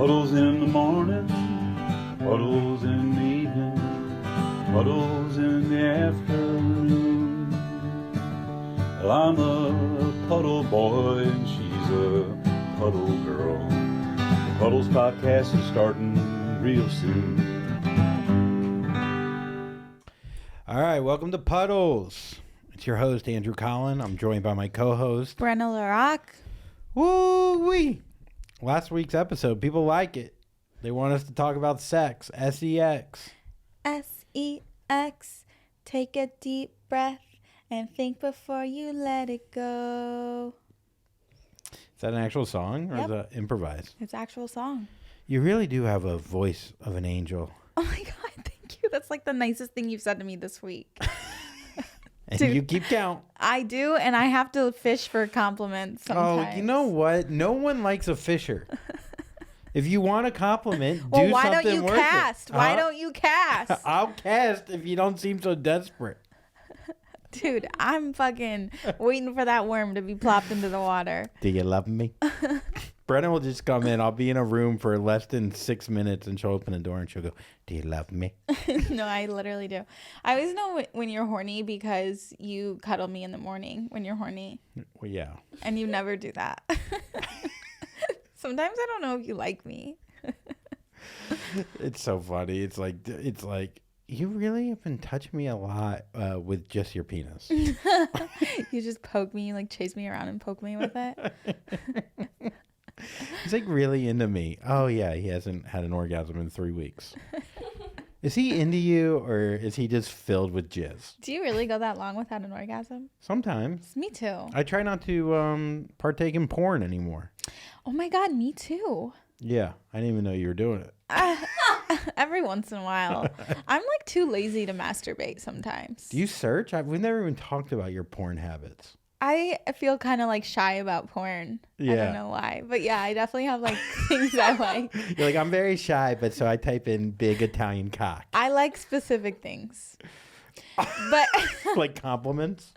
Puddles in the morning, puddles in the evening, puddles in the afternoon. Well, I'm a puddle boy and she's a puddle girl. The Puddles podcast is starting real soon. All right, welcome to Puddles. It's your host, Andrew Collin. I'm joined by my co-host, Brenna. Woo-wee! Last week's episode, people like it. They want us to talk about sex, S-E-X. S-E-X. Take a deep breath and think before you let it go. Is that an actual song or Yep. is that improvised? It's an actual song. You really do have a voice of an angel. Oh my God, thank you. That's like the nicest thing you've said to me this week. And Dude. you keep count. I do, and I have to fish for compliments sometimes. Oh, you know what? No one likes a fisher. If you want a compliment, well, do why something don't you worth cast? it. Why don't you cast? I'll cast if you don't seem so desperate. Dude, I'm fucking waiting for that worm to be plopped into the water. Do you love me? Brenna will just come in. I'll be in a room for less than 6 minutes and she'll open the door and she'll go, do you love me? No, I literally do. I always know when you're horny because you cuddle me in the morning when you're horny. Well, yeah. And you never do that. Sometimes I don't know if you like me. It's so funny. It's like you really have been touching me a lot with just your penis. You just poke me, like chase me around and poke me with it. He's like really into me. Oh yeah, he hasn't had an orgasm in 3 weeks. Is he into you or is he just filled with jizz? Do you really go that long without an orgasm? Sometimes. Me too. I try not to partake in porn anymore. Oh my God, me too. Yeah, I didn't even know you were doing it. Every once in a while. I'm like too lazy to masturbate sometimes. Do you search? We've never even talked about your porn habits. I feel kind of like shy about porn. Yeah. I don't know why. But yeah, I definitely have like things I like. You're like, I'm very shy, but so I type in big Italian cock. I like specific things. But Like compliments?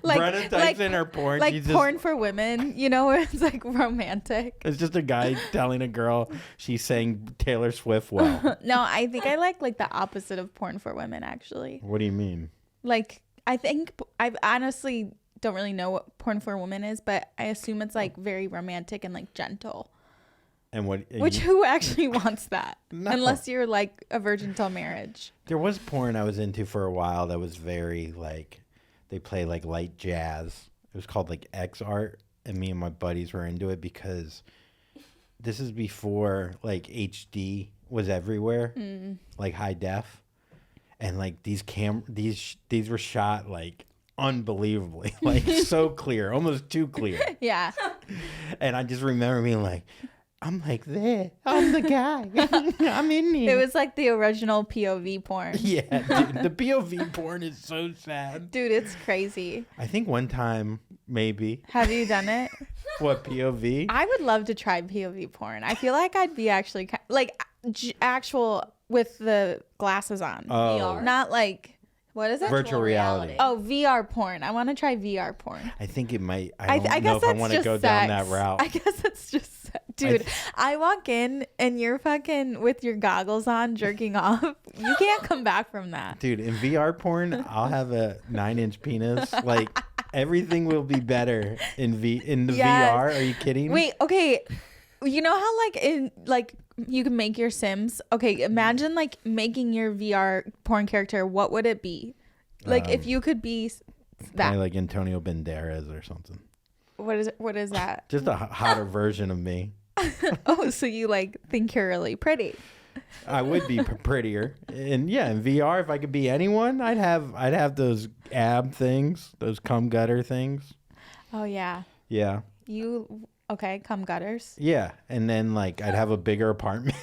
like, Brenna types in her porn. like she's porn for women, you know, where it's like romantic. It's just a guy telling a girl she's saying Taylor Swift well. No, I think I like the opposite of porn for women, actually. What do you mean? Like, I think I honestly don't really know what porn for a woman is, but I assume it's like very romantic and like gentle. And what? Which who actually wants that? No. Unless you're like a virgin till marriage. There was porn I was into for a while that was very like, they play like light jazz. It was called like X art, and me and my buddies were into it because this is before like HD was everywhere, like high def. And like these were shot like unbelievably, like so clear, almost too clear. Yeah. And I just remember being like, I'm like there, I'm the guy, I'm in here. It was like the original POV porn. Yeah, dude, the POV porn is so sad. Dude, it's crazy. I think one time maybe. Have you done it? What, POV? I would love to try POV porn. I feel like I'd be actually like actual with the glasses on. Oh. VR. Not like, what is it? Virtual reality. Oh, VR porn. I want to try VR porn. I think it might. I don't know guess if I that's want to just go sex. down that route. I guess it's just sex. Dude, I walk in and you're fucking with your goggles on jerking off. You can't come back from that. Dude, in VR porn, I'll have a 9-inch penis. Like everything will be better in the Yes. VR. Are you kidding? Wait, okay. You know how you can make your Sims? Okay, imagine like making your VR porn character. What would it be? Like if you could be that. Kinda like Antonio Banderas or something. What is that? Just a hotter version of me. Oh, so you like think you're really pretty. I would be prettier. And yeah, in VR, if I could be anyone, I'd have those ab things, those cum gutter things. Oh yeah. Yeah. Okay, cum gutters. Yeah. And then like I'd have a bigger apartment.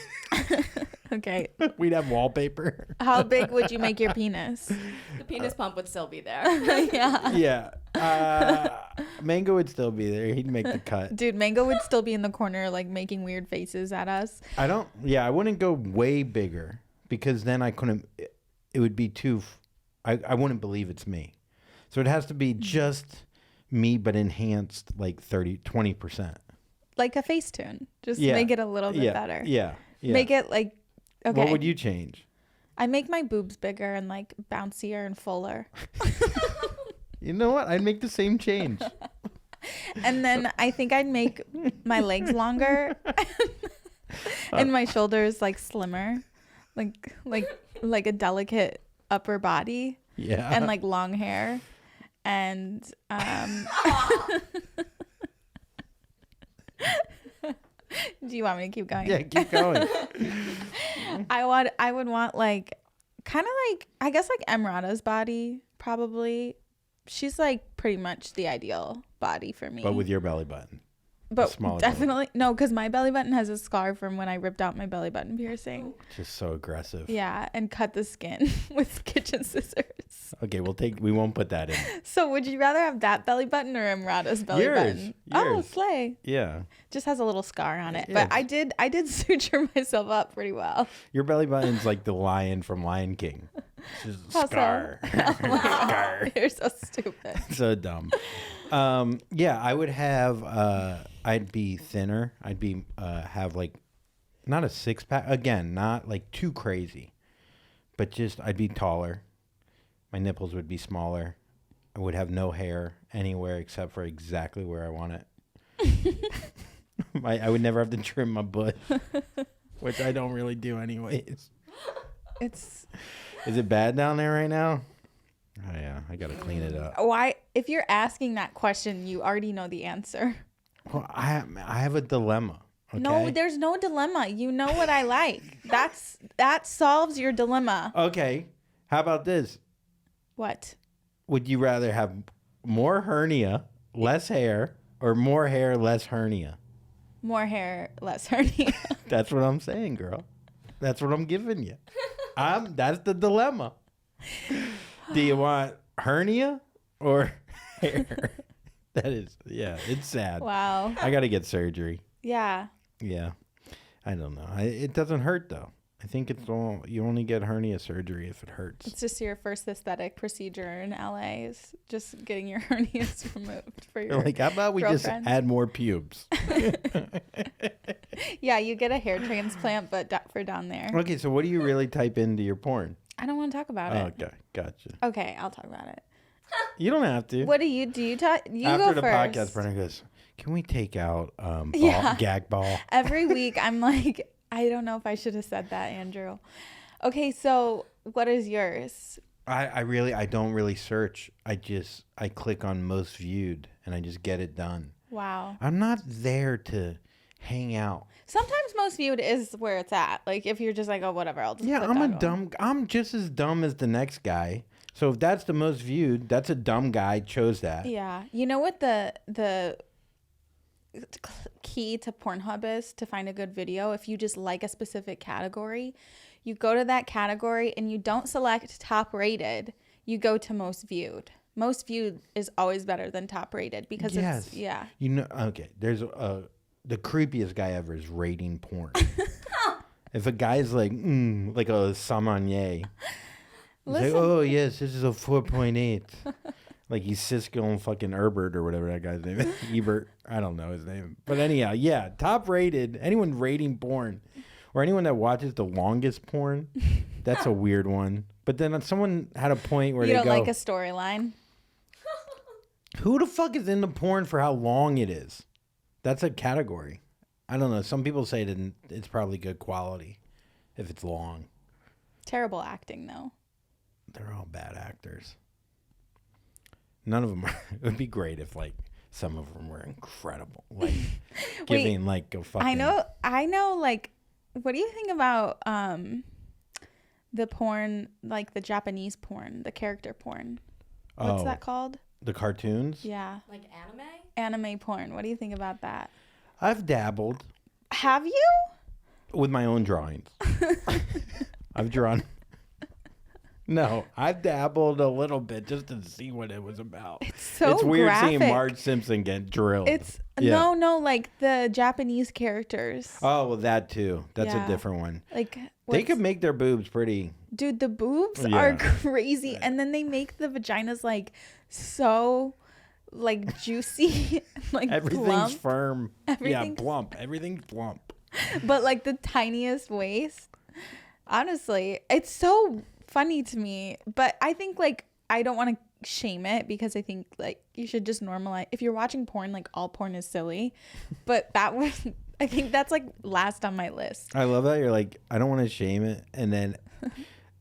Okay. We'd have wallpaper. How big would you make your penis? The penis pump would still be there. Yeah. Yeah. Mango would still be there. He'd make the cut. Dude, Mango would still be in the corner like making weird faces at us. I wouldn't go way bigger because then I couldn't, it would be too, I wouldn't believe it's me. So it has to be just me, but enhanced like 20%. like a Facetune. Just Yeah. make it a little bit Yeah. better. Yeah. Yeah. Make it like okay. What would you change? I make my boobs bigger and like bouncier and fuller. You know what? I'd make the same change. And then I think I'd make my legs longer and my shoulders like slimmer. Like a delicate upper body. Yeah. And like long hair. And do you want me to keep going? Yeah, keep going. I would want like kind of like I guess like Emrata's body probably. She's like pretty much the ideal body for me. But with your belly button. But smaller definitely no, because my belly button has a scar from when I ripped out my belly button piercing. Just so aggressive. Yeah, and cut the skin with kitchen scissors. Okay, we won't put that in. So would you rather have that belly button or Emrata's belly button? Oh, Yours. slay. Yeah. Just has a little scar on it. Yeah. But I did suture myself up pretty well. Your belly button's like the lion from Lion King. It's just a How so? scar. Scar. You're so stupid. So dumb. Yeah, I would have I'd be thinner. I'd be have like not a six pack again, not like too crazy. But just I'd be taller. My nipples would be smaller. I would have no hair anywhere except for exactly where I want it. I would never have to trim my butt, which I don't really do anyways. It's Is it bad down there right now? Oh yeah, I gotta clean it up. why if you're asking that question, you already know the answer. Well, I have a dilemma. Okay? No, there's no dilemma. You know what I like. That solves your dilemma. Okay. How about this? What? Would you rather have more hernia, less hair, or more hair, less hernia? More hair, less hernia. That's what I'm saying, girl. That's what I'm giving you. That's the dilemma. Do you want hernia or hair? That is, yeah, it's sad. Wow. I got to get surgery. Yeah. Yeah. I don't know. It doesn't hurt, though. I think you only get hernia surgery if it hurts. It's just your first aesthetic procedure in LA is just getting your hernias removed for your You're like, how about we girlfriend. just add more pubes? Yeah, you get a hair transplant, but for down there. Okay, so what do you really type into your porn? I don't want to talk about it. Okay, gotcha. Okay, I'll talk about it. You don't have to. What do you talk? You After go the first. podcast, Brenna goes, can we take out Yeah. gag ball? Every week, I'm like, I don't know if I should have said that, Andrew. Okay, so what is yours? I don't really search. I click on most viewed and I just get it done. Wow. I'm not there to hang out. Sometimes most viewed is where it's at. Like if you're just like, oh, whatever, I'll just Yeah, click I'm that one. I'm just as dumb as the next guy. So if that's the most viewed, that's a dumb guy chose that. Yeah. You know what the key to Pornhub is to find a good video? If you just like a specific category, you go to that category and you don't select top rated, you go to most viewed. Most viewed is always better than top rated because it's, yeah. You know, okay, there's the creepiest guy ever is rating porn. If a guy's like a Samanye, he's like, oh yes, this is a 4.8. Like he's Cisco and fucking Herbert or whatever that guy's name is. Ebert. I don't know his name. But anyhow, yeah, top rated. Anyone rating porn or anyone that watches the longest porn, that's a weird one. But then someone had a point where You they don't go, like a storyline? who the fuck is into porn for how long it is? That's a category. I don't know. Some people say that it's probably good quality if it's long. Terrible acting though. They're all bad actors. None of them are. It would be great if like some of them were incredible. Like giving like a fucking. I know like what do you think about the porn, like the Japanese porn, the character porn? What's that called? The cartoons? Yeah. Like anime? Anime porn. What do you think about that? I've dabbled Have you? with my own drawings. I've drawn. No, I've dabbled a little bit just to see what it was about. It's so It's weird seeing graphic. Marge Simpson get drilled. It's Yeah. no, like the Japanese characters. Oh, well, that too. That's Yeah. a different one. Like They what's- could make their boobs pretty. dude, the boobs Yeah. are crazy, and then they make the vaginas like so like juicy, like Everything's plump, firm. Yeah, Everything's- plump. Everything's plump. but like the tiniest waist. Honestly, it's so funny to me. But I think like I don't want to shame it because I think like you should just normalize. If you're watching porn, like all porn is silly. But that was, I think that's like last on my list. I love that you're like, I don't want to shame it, and then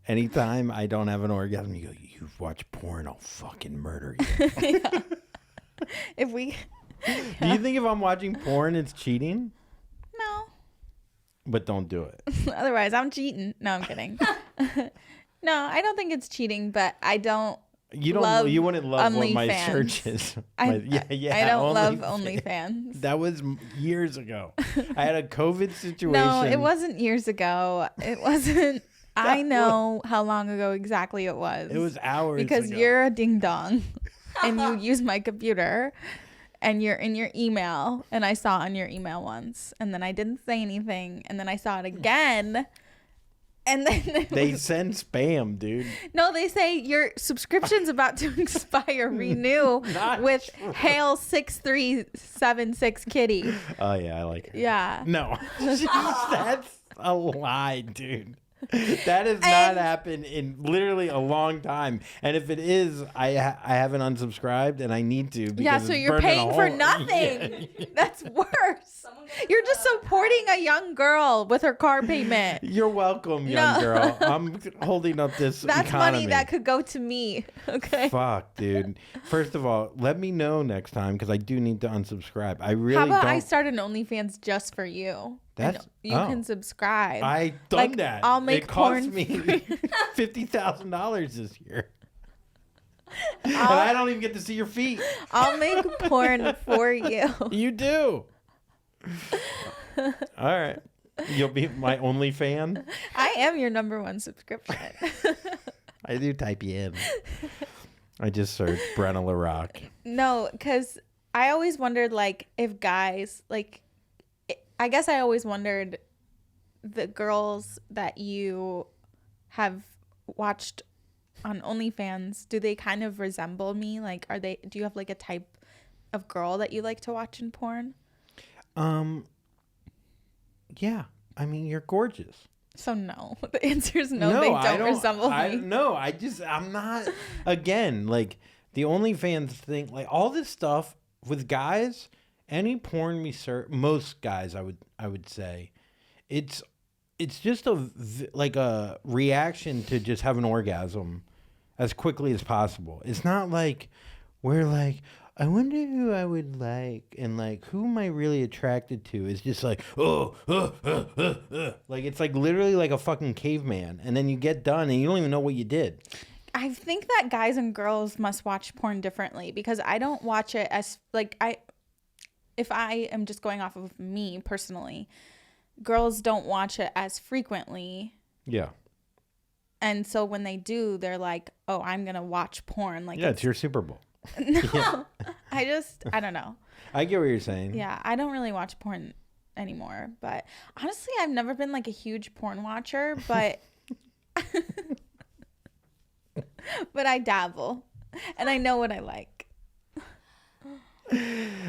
anytime I don't have an orgasm, you go, "You've watched porn, I'll fucking murder you." Yeah. If we, Do you think if I'm watching porn, it's cheating? no. But don't do it. Otherwise, I'm cheating. No, I'm kidding. No, I don't think it's cheating, but I don't. You don't. Love You wouldn't love what my OnlyFans. search is. I Yeah. don't love OnlyFans. OnlyFans. That was years ago. I had a COVID situation. No, it wasn't years ago. It wasn't. I know how long ago exactly it was. It was hours because ago. you're a ding dong, and you use my computer, and you're in your email, and I saw on your email once, and then I didn't say anything, and then I saw it again, and then They send spam, dude. no, they say your subscription's about to expire. Renew Not with true. Hail 6376 Kitty. Oh yeah, I like her. Yeah. No, that's a lie, dude. That has not And- happened in literally a long time. And if it is, I haven't unsubscribed, and I need to. Because Yeah, so it's you're burning a paying for hole- nothing. Yeah. That's worse. You're just supporting a young girl with her car payment. You're welcome, young No. girl. I'm holding up this That's economy. money that could go to me. Okay. Fuck, dude. First of all, let me know next time because I do need to unsubscribe. I really How about don't. I start an OnlyFans just for you? And That's- you oh. can subscribe. I done Like, that. I'll make it cost porn me free. $50,000 this year. And I don't even get to see your feet. I'll make porn for you. You do. All right. You'll be my only fan. I am your number one subscription. I do type you in. I just searched Brenna LaRock. No, because I always wondered, like, if guys, like, I guess I always wondered the girls that you have watched on OnlyFans, do they kind of resemble me? Like, do you have like a type of girl that you like to watch in porn? Yeah. I mean, you're gorgeous. So no, the answer is no, they don't resemble me. No, I'm not. Again, like the OnlyFans thing, like all this stuff with guys, any porn we search, most guys, I would say, it's just like a reaction to just have an orgasm as quickly as possible. It's not like we're like, I wonder who I would like, and like who am I really attracted to? It's just like like it's like literally like a fucking caveman, and then you get done and you don't even know what you did. I think that guys and girls must watch porn differently because I don't watch it as like if I am just going off of me personally, girls don't watch it as frequently. Yeah. And so when they do, they're like, "Oh, I'm going to watch porn." Like Yeah, it's your Super Bowl. no. I don't know. I get what you're saying. Yeah, I don't really watch porn anymore, but honestly, I've never been like a huge porn watcher, but but I dabble and I know what I like.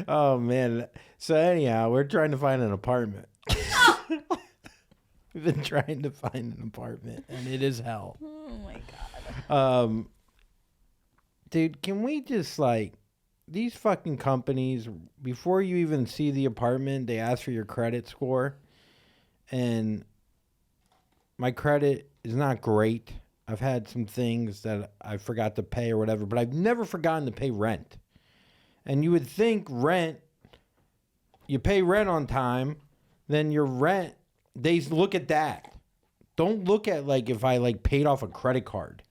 Oh man. So anyhow, we're trying to find an apartment. We've been trying to find an apartment, and it is hell. Oh my god. Dude, can we just like these fucking companies, before you even see the apartment, they ask for your credit score, and my credit is not great. I've had some things that I forgot to pay or whatever, but I've never forgotten to pay rent. And you would think you pay rent on time, then your rent, they look at that. Don't look at like if I like paid off a credit card.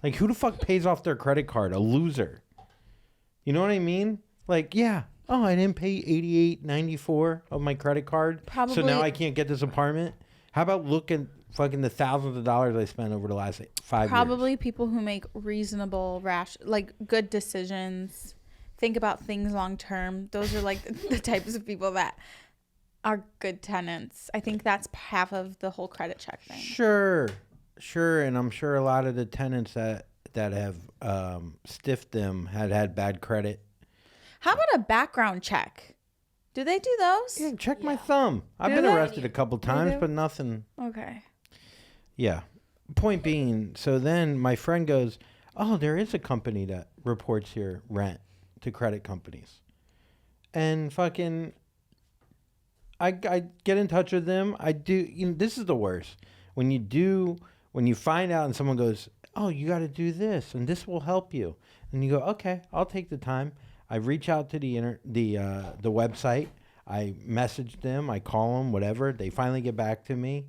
Like who the fuck pays off their credit card? A loser. You know what I mean? Like, yeah. Oh, I didn't pay $88.94 of my credit card. So Probably- now I can't get this apartment. How about looking fucking the thousands of dollars I spent over the last 5 years? Probably people who make reasonable, like good decisions, think about things long term. Those are like the types of people that are good tenants. I think that's half of the whole credit check thing. Sure. And I'm sure a lot of the tenants that have stiffed them had bad credit. How about a background check? Do they do those? Yeah, check my thumb. I've been arrested a couple times, but nothing. Okay. Yeah. Point being, so then my friend goes, oh, there is a company that reports your rent to credit companies. And fucking, I get in touch with them. I do, you know, this is the worst. When you find out and someone goes, oh, you got to do this and this will help you. And you go, okay, I'll take the time. I reach out to the website. I message them. I call them, whatever. They finally get back to me.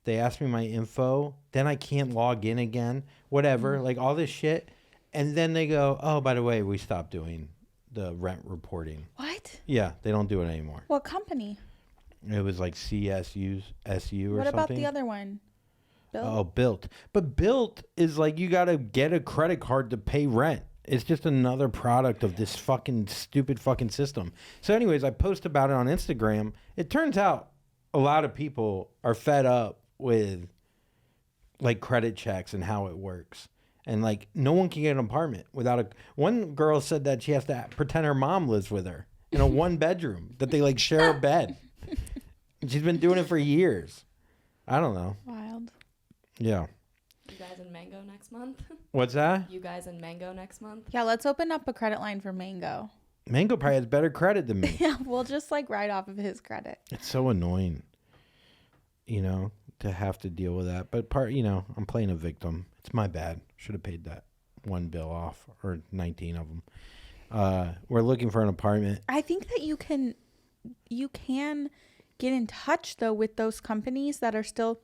They ask me my info. Then I can't log in again. Whatever, like all this shit. And then they go, oh, by the way, we stopped doing the rent reporting. What? Yeah, they don't do it anymore. What company? It was like CSU or something. What about the other one? Built? Oh, Built. But Built is like you got to get a credit card to pay rent. It's just another product of this fucking stupid fucking system. So anyways, I post about it on Instagram. It turns out a lot of people are fed up with like credit checks and how it works. And like no one can get an apartment without one girl said that she has to pretend her mom lives with her in a one bedroom, that they like share a bed. And she's been doing it for years. I don't know. Wild. Yeah. You guys in Mango next month? What's that? You guys in Mango next month? Yeah, let's open up a credit line for Mango. Mango probably has better credit than me. Yeah, we'll just like write off of his credit. It's so annoying, you know, to have to deal with that. But I'm playing a victim. It's my bad. Should have paid that one bill off, or 19 of them. We're looking for an apartment. I think that you can get in touch though with those companies that are still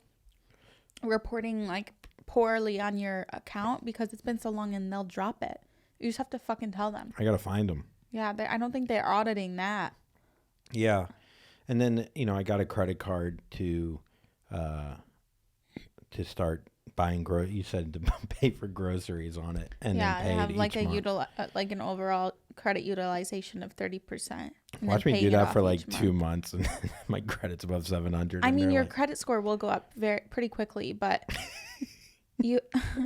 reporting like poorly on your account because it's been so long, and they'll drop it. You just have to fucking tell them. I gotta find them. Yeah, I don't think they're auditing that. Yeah, and then I got a credit card to start buying You said to pay for groceries on it, and yeah, then pay have it like each month. like an overall credit utilization of 30%. Watch me do that for like 2 months, and my credit's above 700. I mean, your credit score will go up pretty quickly, but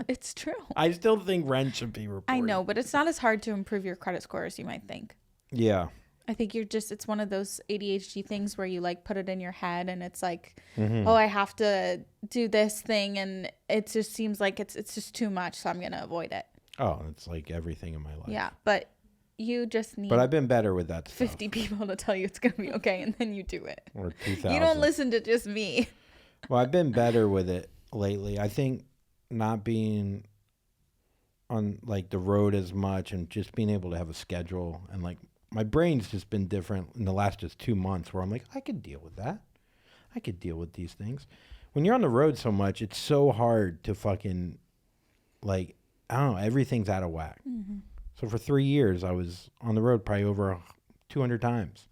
it's true. I still think rent should be reported. I know, but it's not as hard to improve your credit score as you might think. Yeah. I think it's one of those ADHD things where you like put it in your head and it's like, oh, I have to do this thing, and it just seems like it's just too much, so I'm going to avoid it. Oh, it's like everything in my life. Yeah, but you just need But I've been better with that 50 stuff. people to tell you it's going to be okay, and then you do it. Or 2,000. You don't listen to just me. Well, I've been better with it lately. I think not being on like the road as much and just being able to have a schedule, and like my brain's just been different in the last just 2 months where I'm like, I could deal with that. I could deal with these things. When you're on the road so much, it's so hard to fucking like, I don't know, everything's out of whack. Mm-hmm. So for 3 years, I was on the road probably over 200 times.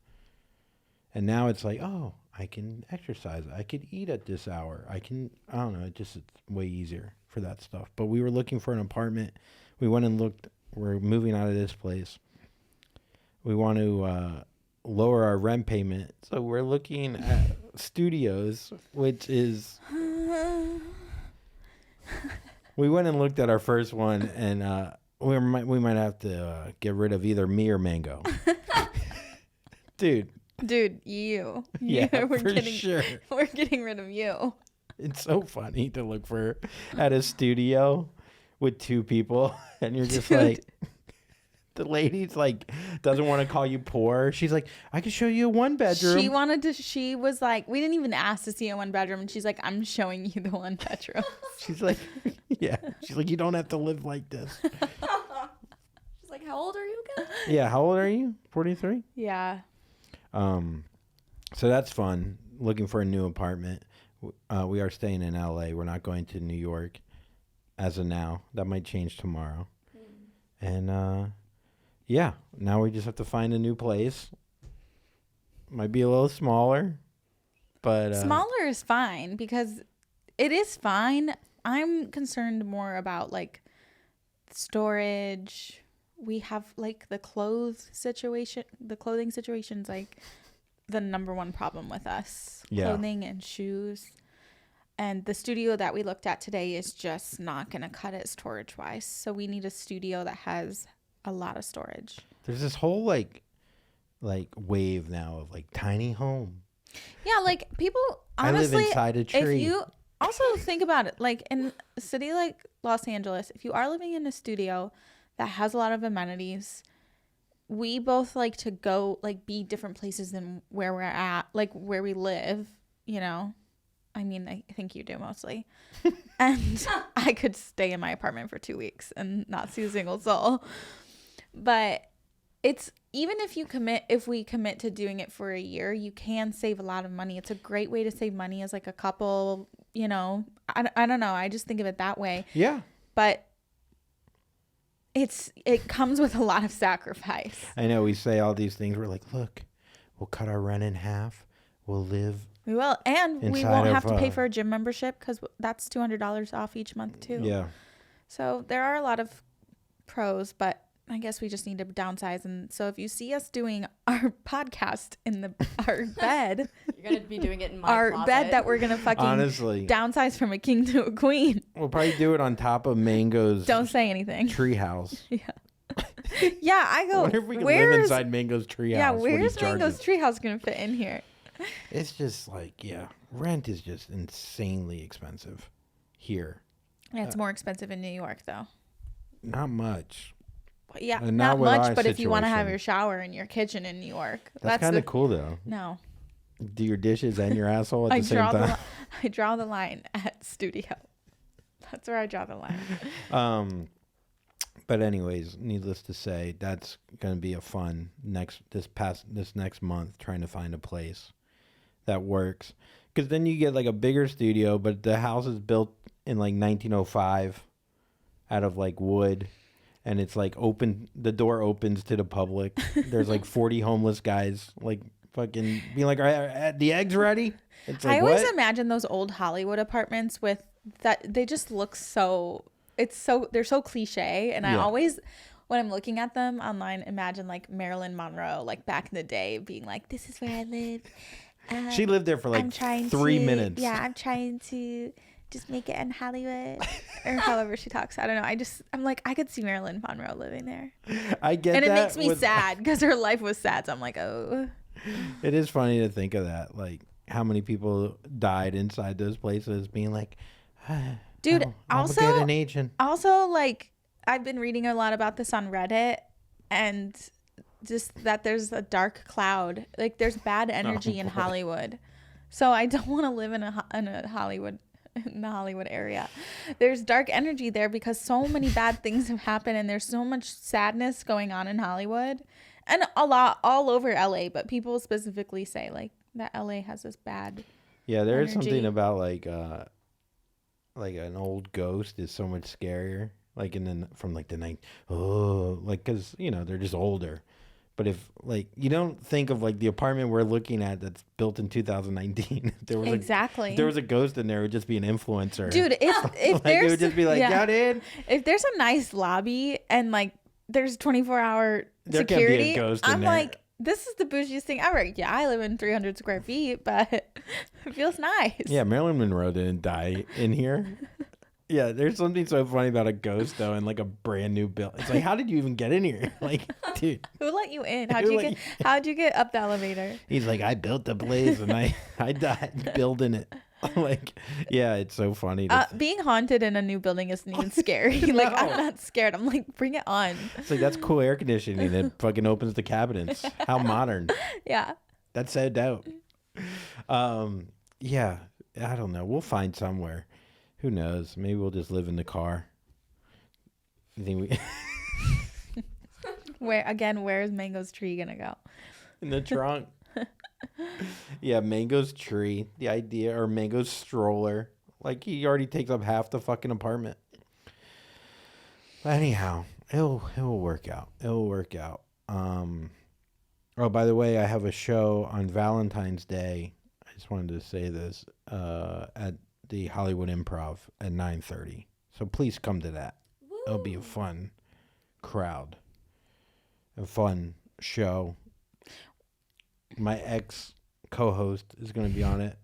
And now it's like, oh, I can exercise. I could eat at this hour. I don't know. It's way easier for that stuff. But we were looking for an apartment. We went and looked. We're moving out of this place. We want to lower our rent payment. So we're looking at studios, which is... We went and looked at our first one, and we might have to get rid of either me or Mango. Dude, you. Yeah, we're for getting, sure. We're getting rid of you. It's so funny to look at a studio with 2 people, and you're just like, the lady's like, doesn't want to call you poor. She's like, I can show you a 1-bedroom. She was like, we didn't even ask to see a 1-bedroom, and she's like, I'm showing you the 1-bedroom. She's like, yeah. She's like, you don't have to live like this. She's like, how old are you again? Yeah, how old are you? 43? Yeah. So that's fun. Looking for a new apartment. We are staying in LA. We're not going to New York as of now. That might change tomorrow. And yeah, now we just have to find a new place. Might be a little smaller, but Smaller is fine because it is fine. I'm concerned more about like storage. We have like the clothing situation's like the number one problem with us. Yeah. Clothing and shoes. And the studio that we looked at today is just not going to cut it storage wise. So we need a studio that has a lot of storage. There's this whole like wave now of like tiny home. Yeah, like people I live honestly, inside a if tree. you also think about it, like in a city like Los Angeles, if you are living in a studio that has a lot of amenities, we both like to go like be different places than where we're at, like where we live, you know. I mean, I think you do mostly. And I could stay in my apartment for 2 weeks and not see a single soul. But it's even if we commit to doing it for a year, you can save a lot of money. It's a great way to save money as like a couple, you know. I don't know. I just think of it that way. Yeah. But it comes with a lot of sacrifice. I know we say all these things. We're like, look, we'll cut our rent in half. We'll live. We will. And we Inside won't of, have to pay for a gym membership because that's $200 off each month too. Yeah. So there are a lot of pros, but I guess we just need to downsize. And so if you see us doing our podcast in our bed, You're gonna be doing it in my our closet. bed that we're gonna fucking Honestly, downsize from a king to a queen. we'll probably do it on top of Mango's Don't say anything. treehouse. Yeah, I I go. wonder if we can live Where's inside Mango's treehouse. yeah? what he Where's Mango's charges. treehouse gonna fit in here? It's just like, yeah, rent is just insanely expensive here. Yeah, it's more expensive in New York though. Not much. Well, yeah, And not not with much. our But if you want to have situation. your shower in your kitchen in New York, That's kind of cool though. No, Do your dishes and your asshole at the same time. I draw the line at studio. That's where I draw the line. But anyways, needless to say, that's gonna be a fun this next month trying to find a place that works. Because then you get like a bigger studio, but the house is built in like 1905 out of like wood, and it's like open. The door opens to the public. There's like 40 homeless guys like fucking being like, "Are the eggs ready?" It's like, I always what? imagine those old Hollywood apartments with that. They just look so. They're so cliche, and I Yeah. always, when I'm looking at them online, imagine like Marilyn Monroe, like back in the day, being like, "This is where I live." She lived there for like 3 minutes. Yeah, I'm trying to just make it in Hollywood, or however she talks. I don't know. I'm like, I could see Marilyn Monroe living there, I get and it that makes me with- sad because her life was sad. So I'm like, oh. It is funny to think of that, like how many people died inside those places, being like, Dude, I'll also, get an agent. Also, like, I've been reading a lot about this on Reddit, and just that there's a dark cloud. Like, there's bad energy in boy. Hollywood. So I don't want to live in a Hollywood, in the Hollywood area. There's dark energy there because so many bad things have happened, and there's so much sadness going on in Hollywood, and a lot all over LA. But people specifically say like that LA has this bad. Yeah, there is energy. something about like an old ghost is so much scarier. Like from like the night, like because they're just older. But if like you don't think of like the apartment we're looking at that's built in 2019, there was Exactly. if there was a ghost in there, it would just be an influencer. Dude, if like, there's it would just be like, yeah. got in. If there's a nice lobby and like there's 24-hour There can't be a security, ghost in I'm there. like, this is the bougiest thing ever. Yeah, I live in 300 square feet, but it feels nice. Yeah, Marilyn Monroe didn't die in here. Yeah, there's something so funny about a ghost though, and like a brand new building. It's like, how did you even get in here? Like, dude. Who let you in? Who How'd you get up the elevator? He's like, I built the place and I died building it. Like, yeah, it's so funny. Being haunted in a new building isn't even scary. Like, I'm not scared. I'm like, bring it on. It's like, that's cool air conditioning. It fucking opens the cabinets. How modern. Yeah. That's so dope. Yeah, I don't know. We'll find somewhere. Who knows? Maybe we'll just live in the car. You think we Where's Mango's tree gonna go? in the trunk? Yeah, Mango's tree. The idea, or Mango's stroller. Like he already takes up half the fucking apartment. Anyhow, it'll work out. It'll work out. Oh, by the way, I have a show on Valentine's Day. I just wanted to say this at the Hollywood Improv at 9:30. So please come to that. Woo. It'll be a fun crowd, a fun show. My ex co-host is going to be on it.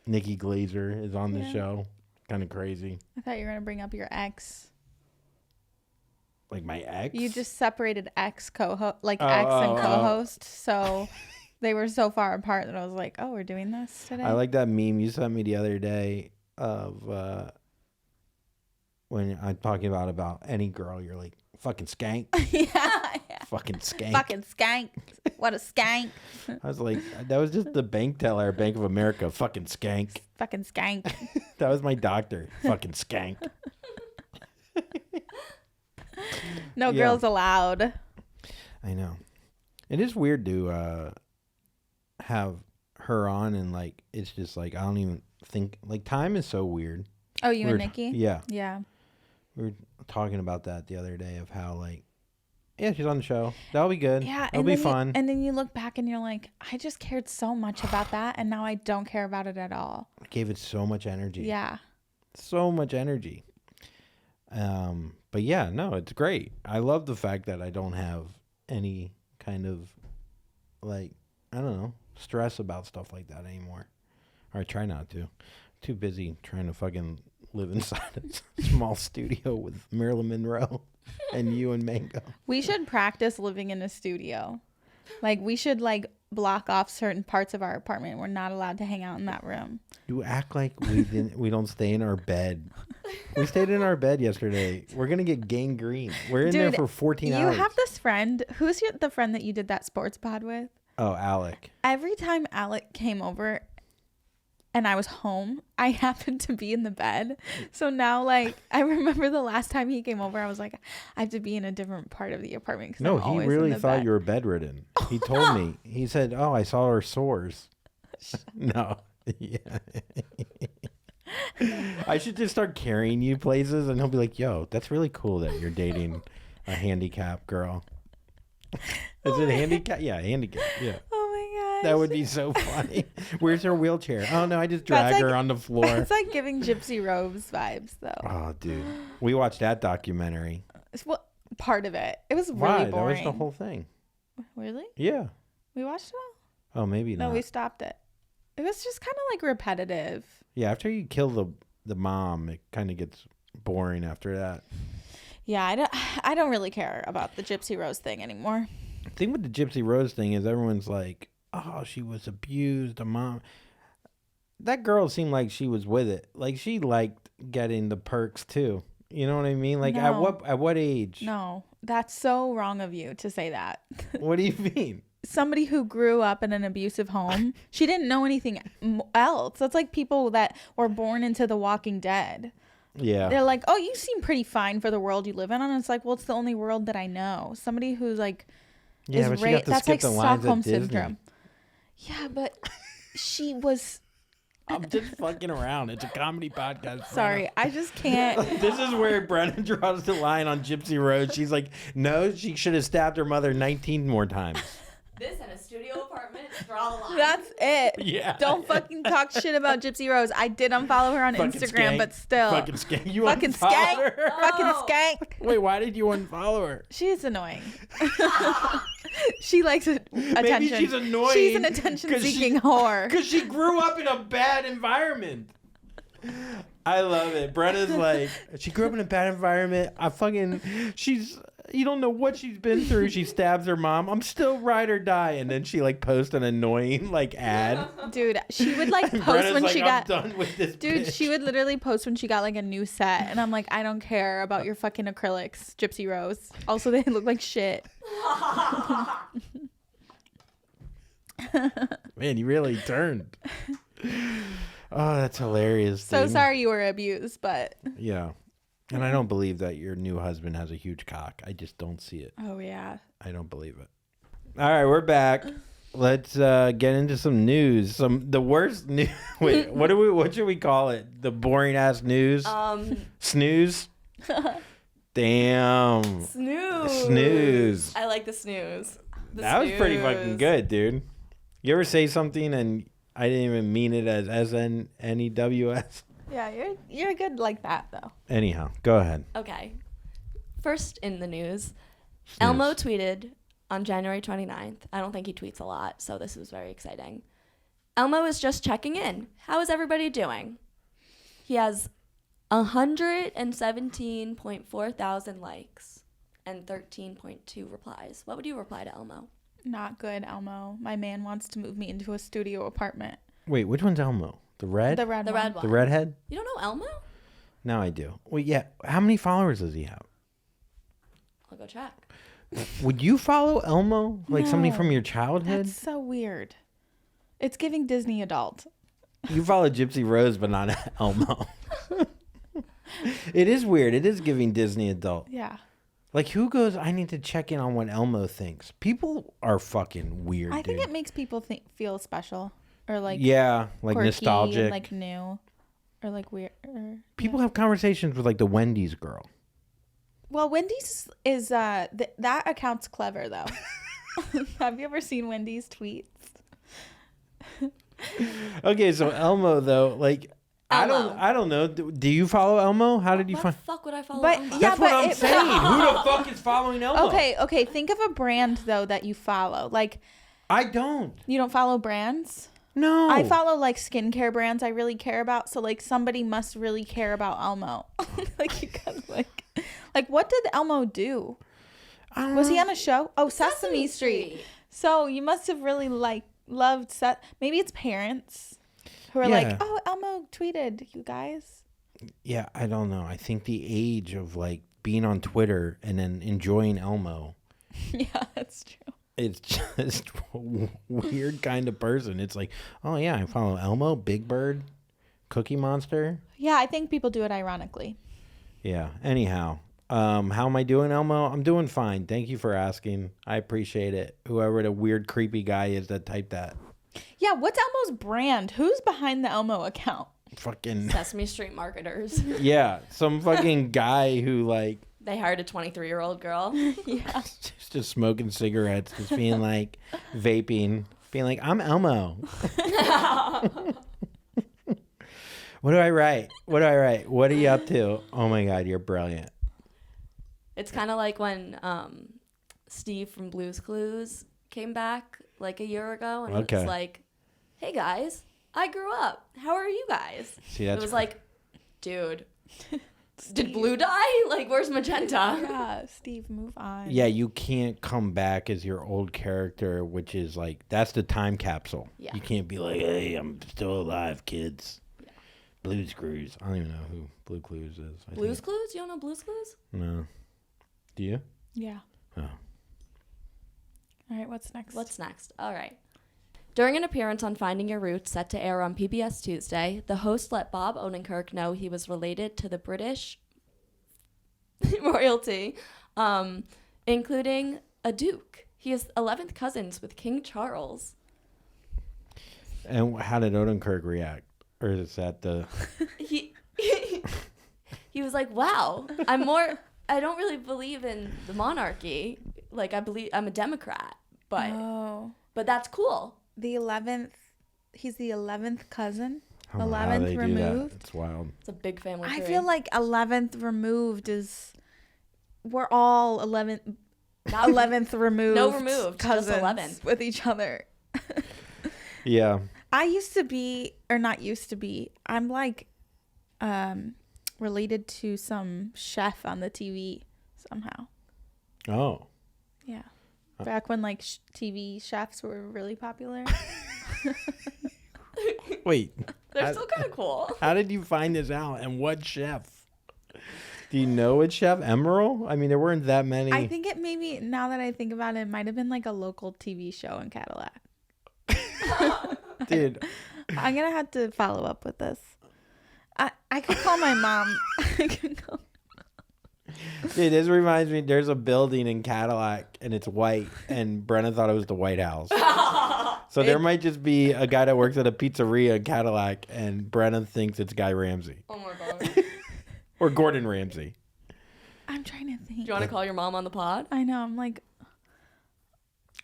Nikki Glaser is on the Yeah. show. Kind of crazy. I thought you were gonna bring up your ex. Like my ex? You just separated ex co-host, like Oh, ex and oh, oh. co-host. So they were so far apart that I was like, oh, we're doing this today. I like that meme you sent me the other day of when I'm talking about any girl, you're like, fucking skank. yeah. Fucking skank. Fucking skank. What a skank. I was like, that was just the bank teller at Bank of America. Fucking skank. Fucking skank. That was my doctor. Fucking skank. No Yeah. girls allowed. I know. It is weird to have her on and like it's just like I don't even think like time is so weird. Oh, you Weird. and Nikki? Yeah. Yeah. We were talking about that the other day of how like yeah, she's on the show. That'll be good. Yeah. It'll be fun. And then you look back and you're like, I just cared so much about that. And now I don't care about it at all. I gave it so much energy. Yeah. So much energy. But yeah, no, it's great. I love the fact that I don't have any kind of like I don't know stress about stuff like that anymore. Or I try not to. Too busy trying to fucking live inside a small studio with Marilyn Monroe and you and Mango. We should practice living in a studio. Like we should like block off certain parts of our apartment. We're not allowed to hang out in that room. You act like we don't stay in our bed. We stayed in our bed yesterday. We're gonna get gangrene. We're in there Dude, for 14 You hours. have this friend. Who's the friend that you did that sports pod with? Oh, Alec. Every time Alec came over and I was home, I happened to be in the bed. So now, like, I remember the last time he came over, I was like, I have to be in a different part of the apartment. 'Cause No, I'm he always really in the thought bed. you were bedridden. He told me. He said, "Oh, I saw her sores." No. Yeah. I should just start carrying you places, and he'll be like, "Yo, that's really cool that you're dating a handicap girl." Is it handicap? Yeah, handicap. Yeah. Oh my gosh. That would be so funny. Where's her wheelchair? Oh no, I just drag That's her like- on the floor. It's like giving Gypsy Rose vibes, though. Oh, dude, we watched that documentary. It's what part of it. It was really Why? That boring. was the whole thing. Really? Yeah. We watched it all? Oh, maybe No, not. we stopped it. It was just kind of like repetitive. Yeah, after you kill the mom, it kind of gets boring after that. Yeah, I don't really care about the Gypsy Rose thing anymore. The thing with the Gypsy Rose thing is everyone's like, "Oh, she was abused, a mom." That girl seemed like she was with it. Like she liked getting the perks too. You know what I mean? Like No. at what age? No, that's so wrong of you to say that. What do you mean? Somebody who grew up in an abusive home, she didn't know anything else. That's like people that were born into The Walking Dead. Yeah. They're like, oh, you seem pretty fine for the world you live in. And it's like, well, it's the only world that I know. Somebody who's like, Yeah, but she got to that's skip like the lines Stockholm at Disney. syndrome. Yeah, but she was, I'm just fucking around. It's a comedy podcast. sorry, I just can't. This is where Brenna draws the line on Gypsy Rose. She's like, no, she should have stabbed her mother 19 more times. This and a studio apartment, draw the line. That's it. Yeah. Don't fucking talk shit about Gypsy Rose. I did unfollow her on Fucking Instagram, skank. but still. Fucking skank. You Fucking unfollowed skank. her? Fucking Oh. skank. Wait, why did you unfollow her? She's annoying. She likes attention. Maybe she's annoying. She's an attention-seeking whore. Because she grew up in a bad environment. I love it. Brenna's like, she grew up in a bad environment. You don't know what she's been through. She stabs her mom. I'm still ride or die. And then she like posts an annoying like ad. Dude, she would like And post Brenna's when like, she I'm got. done with this Dude, bitch. she would literally post when she got like a new set, and I'm like, I don't care about your fucking acrylics, Gypsy Rose. Also, they look like shit. Man, you really turned. Oh, that's hilarious. So dude. sorry you were abused, but Yeah. And I don't believe that your new husband has a huge cock. I just don't see it. oh yeah. I don't believe it. All right, we're back. Let's get into some news. The worst news. Wait, what should we call it? The boring ass news? Snooze? Damn. Snooze. Snooze. I like the snooze. The That was pretty fucking snooze. good, dude. You ever say something and I didn't even mean it as SNEWS? Yeah, you're good like that though. Anyhow, go ahead. Okay. First in the news, Snooze. Elmo tweeted on January 29th. I don't think he tweets a lot, so this is very exciting. Elmo is just checking in. How is everybody doing? He has 117.4 thousand likes. and 13.2 replies. What would you reply to Elmo? Not good, Elmo. My man wants to move me into a studio apartment. Wait, which one's Elmo? The red? The red The one. red one. The redhead? You don't know Elmo? Now I do. Well, yeah. How many followers does he have? I'll go check. Would you follow Elmo? Like somebody No. from your childhood? That's so weird. It's giving Disney adult. You follow Gypsy Rose, but not Elmo. It is weird. It is giving Disney adult. Yeah. Like, who goes, I need to check in on what Elmo thinks? People are fucking weird, I think dude. it makes people feel special or like Yeah, like quirky nostalgic. and like new or like weird. People have conversations with, like, the Wendy's girl. Well, Wendy's is that account's clever though. Have you ever seen Wendy's tweets? Okay, so Elmo, though, like, Elmo. I don't know. Do you follow Elmo? How did you Why find? the fuck would I follow But- Elmo? yeah, That's what but I'm it- saying. Who the fuck is following Elmo? Okay. Think of a brand though that you follow. Like, I don't. you don't follow brands? No. I follow like skincare brands I really care about. So like somebody must really care about Elmo. Like you got like what did Elmo do? I don't Was he know. on a show? Oh, Sesame Street. So you must have really loved maybe it's parents who are Yeah. like, oh, Elmo tweeted, you guys. Yeah, I don't know. I think the age of, like, being on Twitter and then enjoying Elmo, Yeah, that's true. it's just a weird kind of person. It's like, oh, yeah, I follow Elmo, Big Bird, Cookie Monster. Yeah, I think people do it ironically. Yeah. Anyhow, how am I doing, Elmo? I'm doing fine. Thank you for asking. I appreciate it. Whoever the weird, creepy guy is that typed that. Yeah, what's Elmo's brand? Who's behind the Elmo account? Fucking, Sesame Street marketers. yeah. Some fucking guy who, like, They hired a 23-year-old girl. Yeah. just smoking cigarettes, just being like, vaping, being like, I'm Elmo. What do I write? What are you up to? Oh my God, you're brilliant. It's kind of like when Steve from Blue's Clues came back like a year ago and Okay. was like, hey guys, I grew up. How are you guys? See, It that's was like, dude, did Blue die? Like, where's Magenta? Yeah, Steve, move on. yeah, you can't come back as your old character, which is like, that's the time capsule. Yeah. You can't be like, hey, I'm still alive, kids. Yeah. Blue's Clues. I don't even know who Blue Clues is. I Blue's think. Clues? You don't know Blue's Clues? No. Do you? Yeah. Oh. All right, what's next? What's next? All right. During an appearance on Finding Your Roots, set to air on PBS Tuesday, the host let Bob Odenkirk know he was related to the British royalty, including a duke. He is 11th cousins with King Charles. And how did Odenkirk react? Or is that the... He he was like, "Wow, I don't really believe in the monarchy. Like, I believe I'm a Democrat, but Oh, that's cool." the 11th. He's the 11th cousin. I don't know how 11th they do that. removed. It's wild. It's a big family I tree. feel like 11th removed is. We're all 11th. Not 11th removed. No removed, just Cousins 11th. with each other. Yeah. I used to be, or not used to be. I'm like, related to some chef on the TV somehow. Oh. Yeah. Back when like TV chefs were really popular. Wait. they're still kind of cool. How did you find this out? And what chef? Do you know which chef? Emerald? I mean, there weren't that many. I think it maybe, now that I think about it, it might have been like a local TV show in Cadillac. Dude. I'm gonna have to follow up with this. I could call my mom. I could call. Dude, this reminds me, there's a building in Cadillac and it's white, and Brenna thought it was the White House. So there might just be a guy that works at a pizzeria in Cadillac, and Brenna thinks it's Guy Ramsey. Oh my god. Or Gordon Ramsay. I'm trying to think. Do you want to call your mom on the pod? I know. I'm like,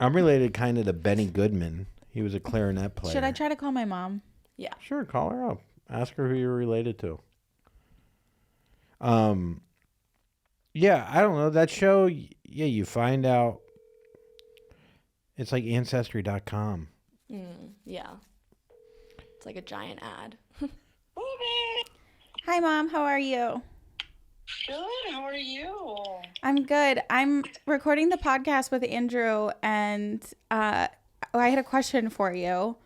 I'm related kind of to Benny Goodman. He was a clarinet player. should I try to call my mom? Yeah. Sure, call her up. Ask her who you're related to. Yeah, I don't know. That show, yeah, you find out. It's like Ancestry.com. Yeah. It's like a giant ad. Hi, Mom. How are you? Good. How are you? I'm good. I'm recording the podcast with Andrew, and I had a question for you.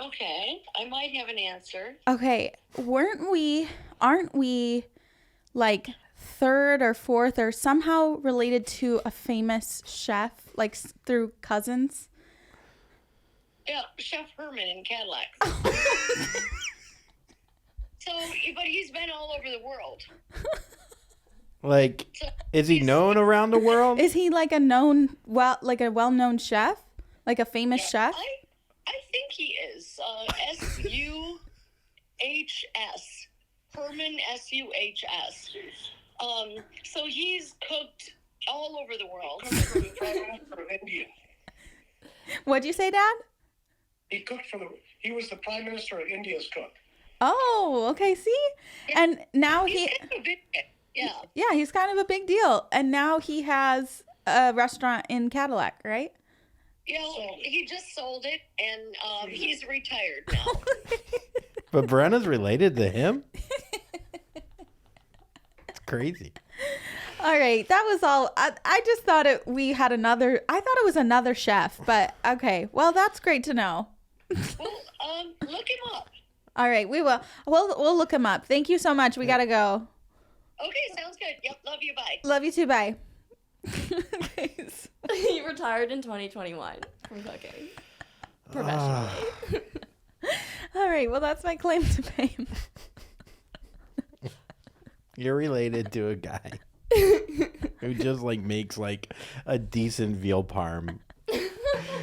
Okay, I might have an answer. Okay, aren't we like third or fourth or somehow related to a famous chef, like through cousins? Yeah, Chef Herman in Cadillac. So, but he's been all over the world. Like, is he known around the world? Is he like a well-known chef? Like a famous chef? I think he is. SUHS. Herman SUHS. So he's cooked all over the world. What'd you say, Dad? He was the Prime Minister of India's cook. Oh, okay. See? And now He's kind of a big, yeah, he's kind of a big deal. And now he has a restaurant in Cadillac, right? Yeah, he just sold it, and he's retired now. But Brenna's related to him? It's crazy. All right, that was all. I just thought I thought it was another chef, but okay. Well, that's great to know. Well, look him up. All right, we will. We'll look him up. Thank you so much. We got to go. Okay, sounds good. Yep, love you, bye. Love you too, bye. He retired in 2021 from cooking professionally. All right, well, that's my claim to fame. You're related to a guy who just like makes like a decent veal parm.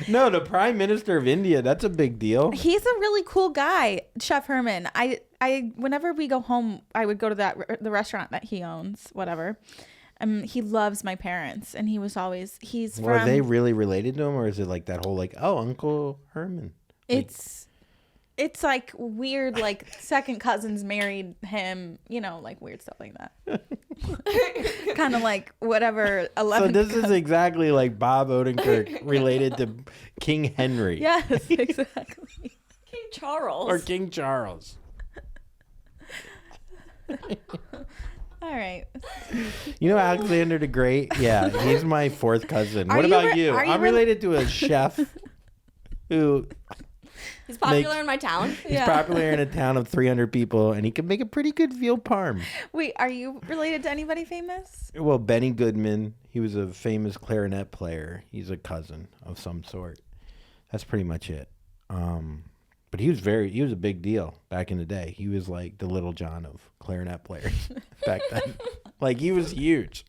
No, the Prime Minister of India, that's a big deal. He's a really cool guy, Chef Herman. I whenever we go home, I would go to the restaurant that he owns, whatever. He loves my parents, and he's Well, from. are they really related to him, or is it like that whole like, oh, Uncle Herman? Like, It's like weird, like second cousins married him, like weird stuff like that. Kind of like whatever 11. so this is exactly like Bob Odenkirk related to King Henry. Yes, exactly. King Charles. Or King Charles. All right. You know Alexander the Great? Yeah, he's my fourth cousin. Are What you about re- you? are you I'm re- related to a chef who He's popular in my town. is popular in a town of 300 people, and he can make a pretty good veal parm. Wait, are you related to anybody famous? Well, Benny Goodman, he was a famous clarinet player. He's a cousin of some sort. That's pretty much it. But he was a big deal back in the day. He was like the Little John of clarinet players back then. Like, he was huge.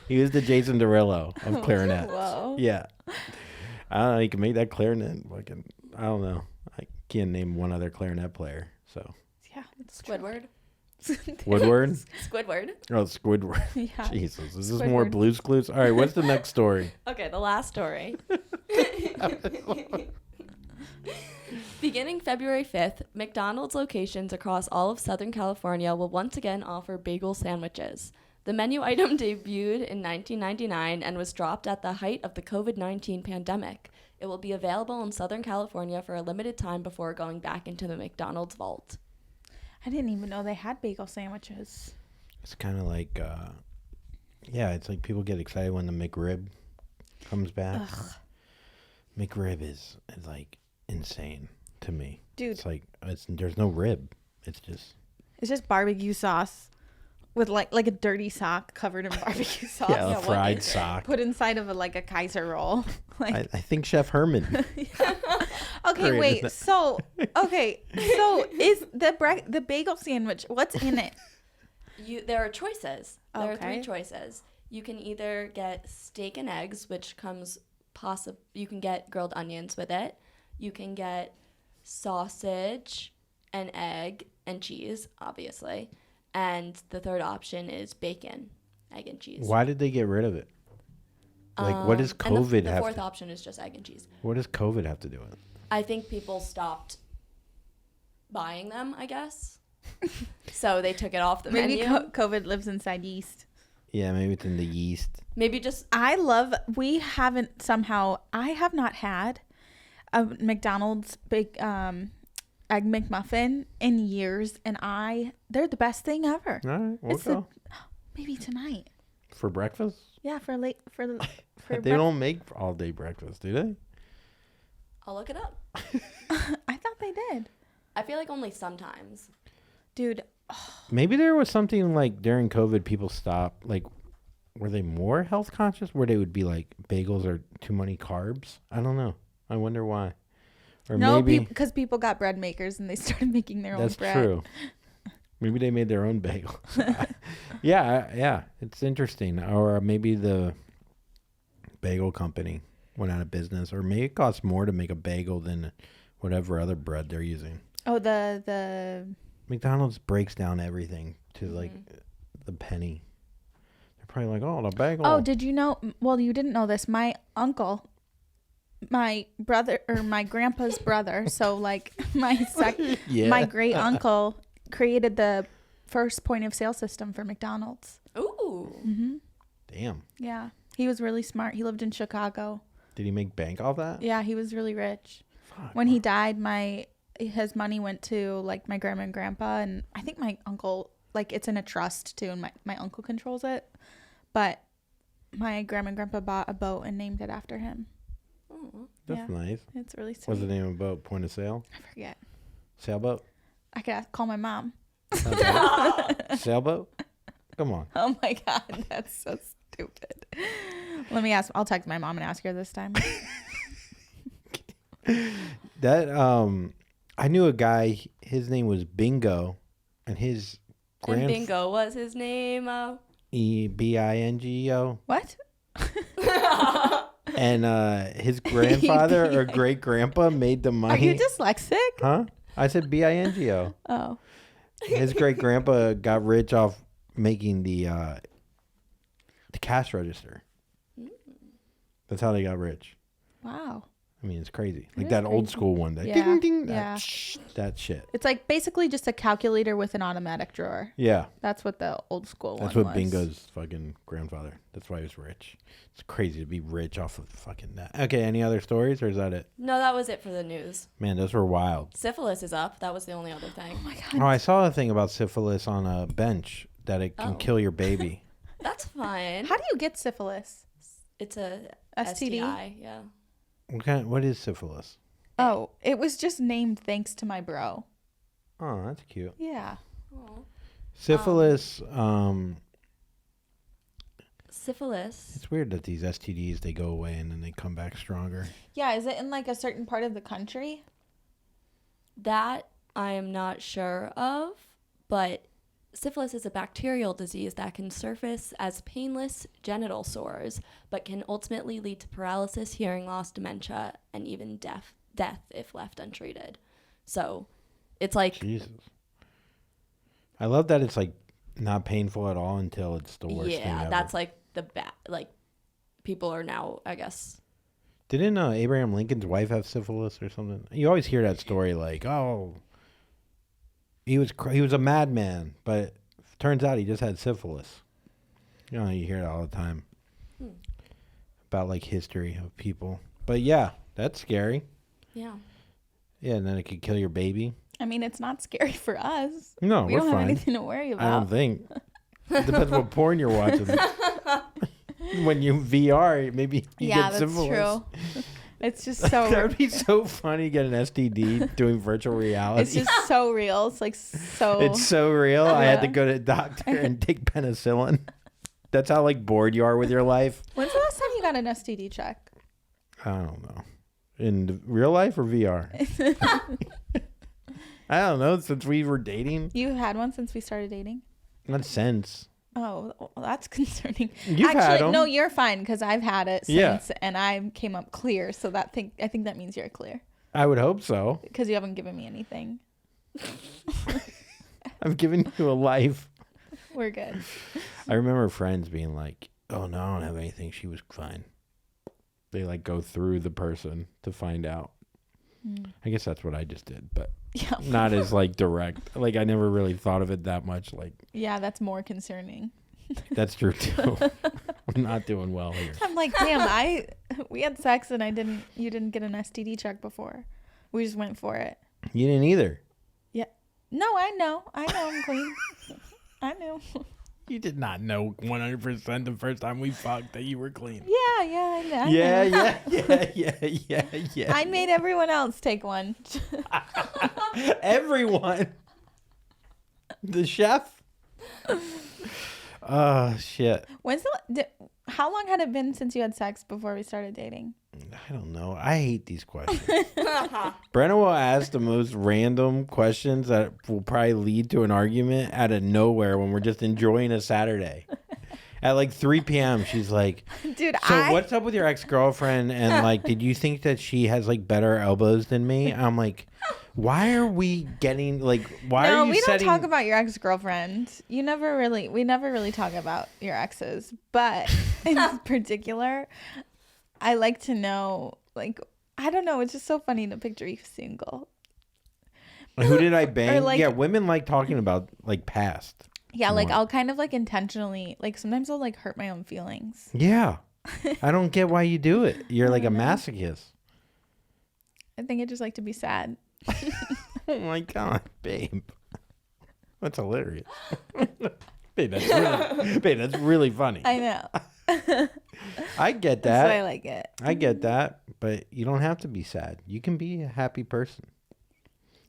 He was the Jason Derulo of clarinet. Whoa. Yeah. I don't know. He can make that clarinet. I don't know. I can't name one other clarinet player. So Yeah. It's true. Squidward. Woodward? Squidward. Oh, Squidward. Yeah. Jesus. Is this more Squidward. Blue's Clues? All right. What's the next story? Okay, the last story. Beginning February 5th, McDonald's locations across all of Southern California will once again offer bagel sandwiches. The menu item debuted in 1999 and was dropped at the height of the COVID-19 pandemic. It will be available in Southern California for a limited time before going back into the McDonald's vault. I didn't even know they had bagel sandwiches. It's kind of like, it's like people get excited when the McRib comes back. Ugh. McRib is like insane to me. Dude. It's like, there's no rib. It's just barbecue sauce with like a dirty sock covered in barbecue sauce. a what fried is it? sock. Put inside of a Kaiser roll. I think Chef Herman. Okay, Great. wait. So is the bagel sandwich? What's in it? There are choices. There are Okay. 3 choices. You can either get steak and eggs, which comes you can get grilled onions with it. You can get sausage and egg and cheese, obviously. And the third option is bacon, egg and cheese. Why did they get rid of it? Like, what does And COVID the have? fourth option is just egg and cheese. What does COVID have to do with it? I think people stopped buying them, I guess. So they took it off the Maybe menu. COVID lives inside yeast. Yeah, maybe it's in the yeast. Maybe just I have not had a McDonald's big egg McMuffin in years, and they're the best thing ever. All right, we'll It's go. maybe tonight. For breakfast? Yeah, for They breakfast. don't make all day breakfast, do they? I'll look it up. I thought they did. I feel like only sometimes. Dude, Maybe there was something like during COVID, people stopped. Like, were they more health conscious? Where they would be like, bagels are too many carbs? I don't know. I wonder why. Or no, maybe because people got bread makers and they started making their own that's bread. true. Maybe they made their own bagel. Yeah, it's interesting. Or maybe the bagel company went out of business, or maybe it costs more to make a bagel than whatever other bread they're using. Oh, the McDonald's breaks down everything to like the penny. They're probably like, oh, the bagel. Oh, did you know? Well, you didn't know this. My uncle, my brother, or my grandpa's brother. So like my great uncle created the first point of sale system for McDonald's. Ooh. Damn. Yeah, he was really smart. He lived in Chicago. Did he make bank off that? Yeah, he was really rich. Fuck. When he died, his money went to like my grandma and grandpa, and I think my uncle, like, it's in a trust too, and my uncle controls it. But my grandma and grandpa bought a boat and named it after him. That's nice. It's really sweet. What's the name of the boat? Point of sale? I forget. Sailboat? I could call my mom. Sailboat? Come on. Oh my god, that's so stupid. Let me ask. I'll text my mom and ask her this time. That I knew a guy. His name was Bingo, and his And Bingo was his name. Bingo. What? And his grandfather or great grandpa made the money. Are you dyslexic? Huh? I said Bingo. Oh. His great grandpa got rich off making the cash register. That's how they got rich. Wow. I mean, it's crazy. It Like is that old crazy. school one. That Yeah. ding ding. Yeah. That shit. It's like basically just a calculator with an automatic drawer. Yeah. That's what the old school That's one what was. Bingo's fucking grandfather. That's why he was rich. It's crazy to be rich off of fucking that. Okay, any other stories or is that it? No, that was it for the news. Man, those were wild. Syphilis is up. That was the only other thing. Oh my god. Oh, I saw a thing about syphilis on a bench that it can Oh. kill your baby. That's fine. How do you get syphilis? It's a STD? STI, yeah. What is syphilis? Oh, it was just named thanks to my bro. Oh, that's cute. Yeah. Syphilis, Syphilis. it's weird that these STDs, they go away and then they come back stronger. Yeah, is it in like a certain part of the country? That I am not sure of, but syphilis is a bacterial disease that can surface as painless genital sores, but can ultimately lead to paralysis, hearing loss, dementia, and even death if left untreated. So it's like, Jesus. I love that it's like not painful at all until it's the worst thing yeah, ever. that's like like people are now, I guess. Didn't Abraham Lincoln's wife have syphilis or something? You always hear that story like, oh, he was a madman, but turns out he just had syphilis. You know, you hear it all the time about like history of people. But yeah, that's scary. Yeah. Yeah, and then it could kill your baby. I mean, it's not scary for us. No, we we're don't have fine. anything to worry about. I don't think. It depends what porn you're watching. When you VR, maybe you Yeah, get that's syphilis. true. It's just so. That would be so funny. Get an STD doing virtual reality. It's just so real. It's like so. It's so real. I had to Yeah. go to a doctor and take penicillin. That's how like bored you are with your life. When's the last time you got an STD check? I don't know. In real life or VR? I don't know. Since we were dating, You had one since we started dating? not since. Oh, well, that's concerning. You've had Actually, 'em. no, you're fine because I've had it since, Yeah. and I came up clear. So I think that means you're clear I would hope so. because you haven't given me anything. I've given you a life. We're good. I remember friends being like, "Oh no, I don't have anything." She was fine. They like go through the person to find out. I guess that's what I just did, but Yeah, not as like direct. Like I never really thought of it that much. Like yeah, that's more concerning. that's true too. I'm not doing well here. I'm like, damn, we had sex and you didn't get an STD check before. We just went for it. You didn't either. Yeah. No, I know I'm clean. I know. You did not know 100% the first time we fucked that you were clean. Yeah, I know. Yeah. I made everyone else take one. Everyone. The chef. Oh, shit. How long had it been since you had sex before we started dating? I don't know. I hate these questions. Brenna will ask the most random questions that will probably lead to an argument out of nowhere when we're just enjoying a Saturday. At like 3 p.m., she's like, Dude, so what's up with your ex-girlfriend? And like, did you think that she has like better elbows than me? I'm like, why are we getting like, why are you we setting... don't talk about your ex-girlfriend. We never really talk about your exes. But in particular, I like to know, like, I don't know. It's just so funny to picture you single. Who did I bang? Like, yeah, women like talking about like past. Yeah, like more. I'll kind of like intentionally, like sometimes I'll like hurt my own feelings. Yeah. I don't get why you do it. You're like a masochist. I think I just like to be sad. Oh my God, babe. That's hilarious. Babe, that's really funny. I know. I get That's that. why I like it. I get that, but you don't have to be sad. You can be a happy person.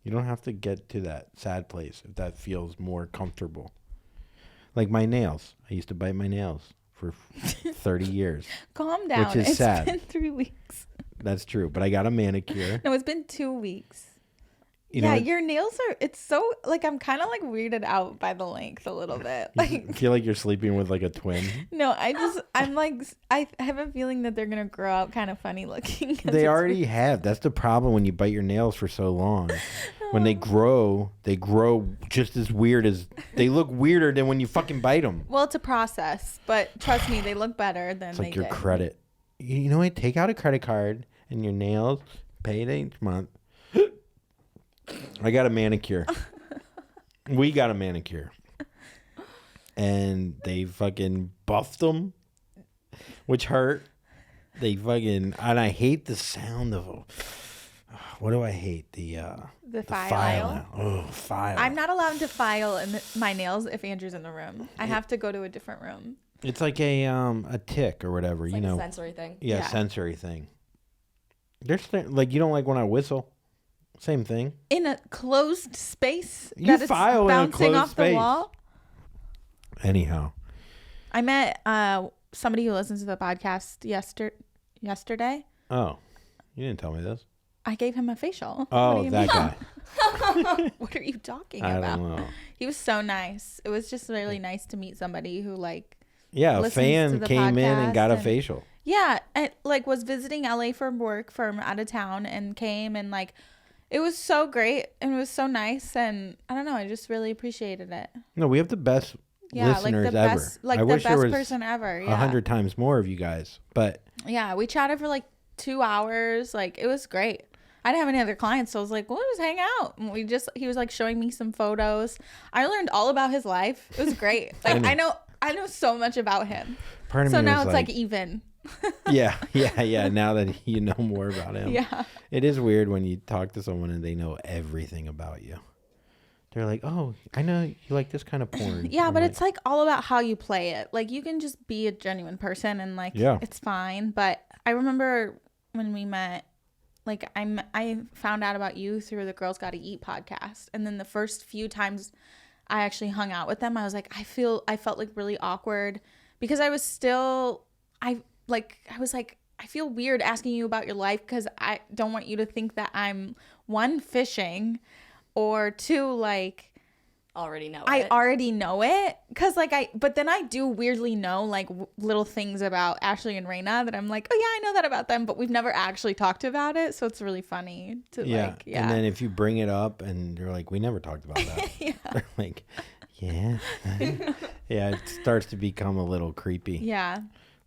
You don't have to get to that sad place if that feels more comfortable. Like my nails. I used to bite my nails for 30 years. Calm down. Which is It's sad. been 3 weeks. That's true, but I got a manicure. No, it's been 2 weeks. You know, Your nails are, it's so, like, I'm kind of like weirded out by the length a little bit. I Like, feel like you're sleeping with like a twin. no, I'm like, I have a feeling that they're going to grow out kind of funny looking. 'Cause They it's already have. That's the problem when you bite your nails for so long. When they grow just as weird as, they look weirder than when you fucking bite them. Well, it's a process, but trust me, they look better than It's they like your did. credit. You know what? Take out a credit card and your nails, pay it each month. I got a manicure. We got a manicure. And they fucking buffed them, which hurt. They fucking, and I hate the sound of, what do I hate? The file. Oh, file. I'm not allowed to file my nails if Andrew's in the room. I have to go to a different room. It's like a tick or whatever, It's you like know. a sensory thing. Yeah, sensory thing. There's like, you don't like when I whistle. Same thing. In a closed space You that it's file in a bouncing closed off space. the wall. Anyhow. I met somebody who listens to the podcast yesterday. Oh, you didn't tell me this. I gave him a facial. Oh, What do you that mean? guy. What are you talking I about? don't know. He was so nice. It was just really nice to meet somebody who like Yeah, a listens to fan the came in and got a podcast facial. Yeah, and like was visiting LA for work from out of town and came and like it was so great and it was so nice and I don't know, I just really appreciated it. No, we have the best Yeah, like listeners the ever. best, like I the wish there best was person ever. Yeah, 100 times more of you guys, but yeah, we chatted for like 2 hours. Like it was great. I didn't have any other clients, so I was like, "We'll just hang out." And he was like showing me some photos. I learned all about his life. It was great. Like I know so much about him. part of So me now was it's like even. yeah. Now that you know more about him, Yeah. it is weird when you talk to someone and they know everything about you. They're like, "Oh, I know you like this kind of porn." Yeah, I'm but like, it's like all about how you play it. Like you can just be a genuine person and like Yeah. it's fine. But I remember when we met, like I found out about you through the Girls Gotta Eat podcast. And then the first few times I actually hung out with them, I was like, I felt like really awkward because I was still I feel weird asking you about your life because I don't want you to think that I'm one, fishing, or two, like Already know I it. already know it because but then I do weirdly know like little things about Ashley and Raina that I'm like, oh yeah, I know that about them, but we've never actually talked about it. So it's really funny to yeah. like, yeah. And then if you bring it up and you're like, "We never talked about that," they're like, "Yeah, yeah." It starts to become a little creepy. Yeah.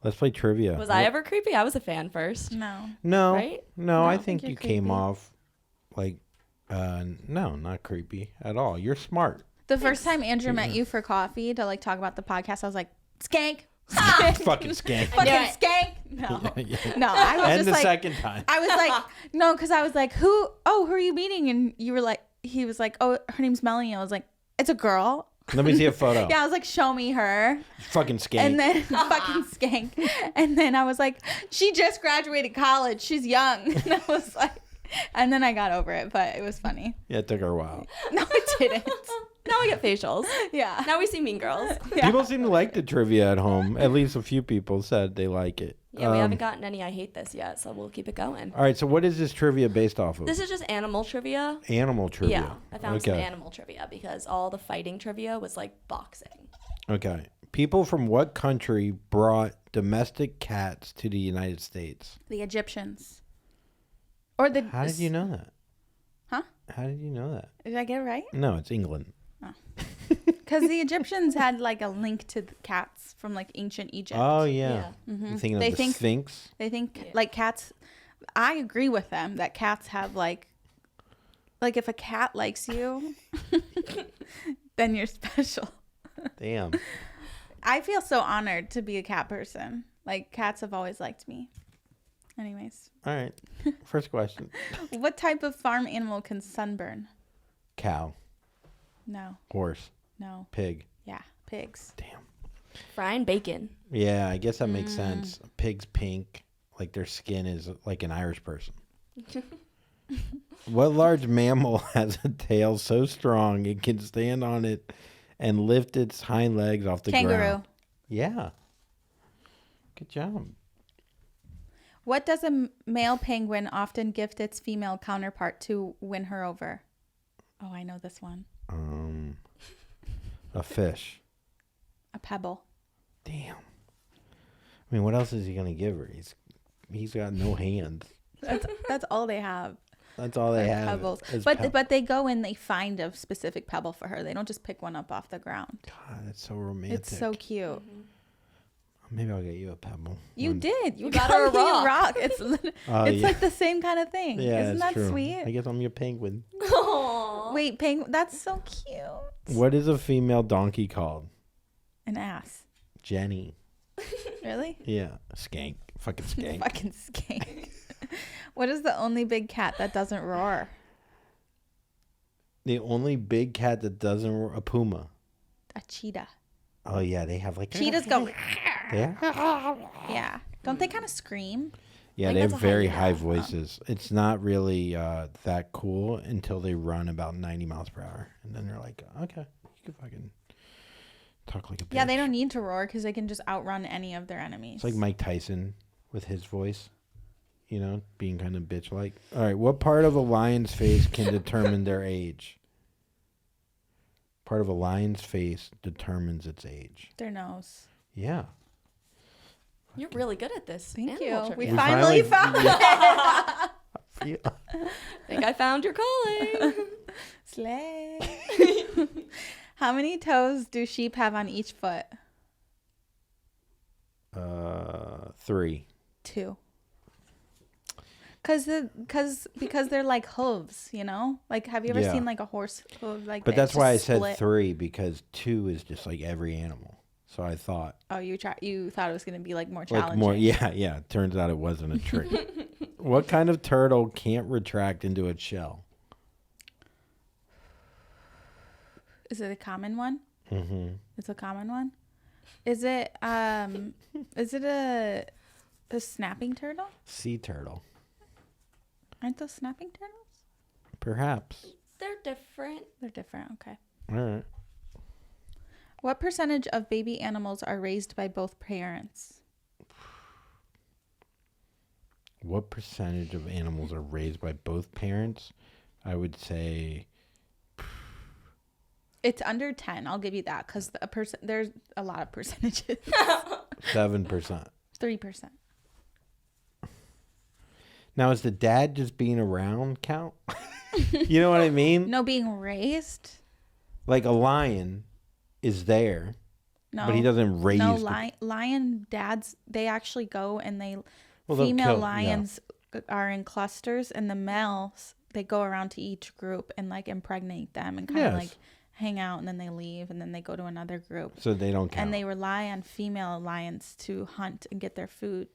Let's play trivia. Was I ever creepy? I was a fan first. No. No, Right? no, I don't think think you you're came creepy. off like, no, not creepy at all. You're smart. The first time Andrew met you for coffee to like talk about the podcast, I was like, Skank. Fucking skank. Fucking it. Skank. No. Yeah. No, I was And just the like, second time. I was like, no, because I was like, who are you meeting? And you were like, he was like, oh, her name's Melanie. I was like, it's a girl. Let me see a photo. Yeah, I was like, show me her. Fucking skank. And then fucking skank. And then I was like, she just graduated college. She's young. And I was like, and then I got over it, but it was funny. Yeah, it took her a while. No, it didn't. Now we get facials. Yeah. Now we see Mean Girls. Yeah. People seem to like the trivia at home. At least a few people said they like it. Yeah, we haven't gotten any I hate this yet, so we'll keep it going. All right, so what is this trivia based off of? This is just animal trivia. Animal trivia. Yeah, I found some animal trivia because all the fighting trivia was like boxing. Okay. People from what country brought domestic cats to the United States? The Egyptians. Or the. How did you know that? Huh? How did you know that? Did I get it right? No, it's England. Because the Egyptians had like a link to the cats from like ancient Egypt. Oh, yeah. Yeah. You thinking They of the think- Sphinx? They think like cats. I agree with them that cats have like if a cat likes you, then you're special. Damn. I feel so honored to be a cat person. Like cats have always liked me. Anyways, All right. First question. what type of farm animal can sunburn? Cow, No, horse, no. pig. Yeah, pigs. Damn. Frying bacon. Yeah, I guess that makes sense. Pig's pink, like their skin is like an Irish person. What large mammal has a tail so strong it can stand on it and lift its hind legs off the Kangaroo. ground? Yeah. Good job. What does a male penguin often gift its female counterpart to win her over? Oh, I know this one. A fish. A pebble. Damn. I mean, what else is he gonna give her? He's got no hands. That's all they have. That's all they have. Pebbles. is But they go and they find a specific pebble for her. They don't just pick one up off the ground. God, that's so romantic. It's so cute. Maybe I'll get you a pebble. You one- did. You got got her a me a rock. rock. It's Oh, it's yeah. like the same kind of thing. Yeah, Isn't it's that true. sweet? I guess I'm your penguin. Aww. Wait, penguin. That's so cute. What is a female donkey called? An ass. Jenny. Really? Yeah. Skank. Fucking skank. Fucking skank. What is the only big cat that doesn't roar? The only big cat that doesn't roar, a puma. A cheetah. Oh yeah, they have like Cheetahs go. Yeah. Yeah. Don't they kind of scream? Yeah, Like they have that's a very hyena. high voices. It's not really that cool until they run about 90 miles per hour, and then they're like, okay, you can fucking talk like a bitch. Yeah, they don't need to roar because they can just outrun any of their enemies. It's like Mike Tyson with his voice, you know, being kind of bitch-like. All right, what part of a lion's face can determine their age? Part of a lion's face determines its age. their nose. Yeah. You're really good at this. Thank animal you. trivia. We finally found it. Yeah. I think I found your calling. Slay. How many toes do sheep have on each foot? 3. 2. Because they're like hooves, you know? Like, have you ever Yeah. seen like a horse hoof? Like, But that that's why I just said split? 3, because 2 is just like every animal. So I thought Oh, you thought it was gonna be like more like challenging. more. Yeah. Turns out it wasn't a trick. What kind of turtle can't retract into its shell? Is it a common one? Mm-hmm. It's a common one. Is it a snapping turtle? Sea turtle. Aren't those snapping turtles? Perhaps. They're different. They're different. Okay. All right. What percentage of baby animals are raised by both parents? What percentage of animals are raised by both parents? I would say It's under 10. I'll give you that because there's a lot of percentages. 7%. 3%. Now, is the dad just being around count? You know what I mean? No being raised? Like a lion is there, No. but he doesn't raise. No, the- lion dads, they actually go and they'll female kill- yeah. lions are in clusters, and the males, they go around to each group and like impregnate them and kind of Yes. like hang out, and then they leave, and then they go to another group. So they don't count. And they rely on female lions to hunt and get their food.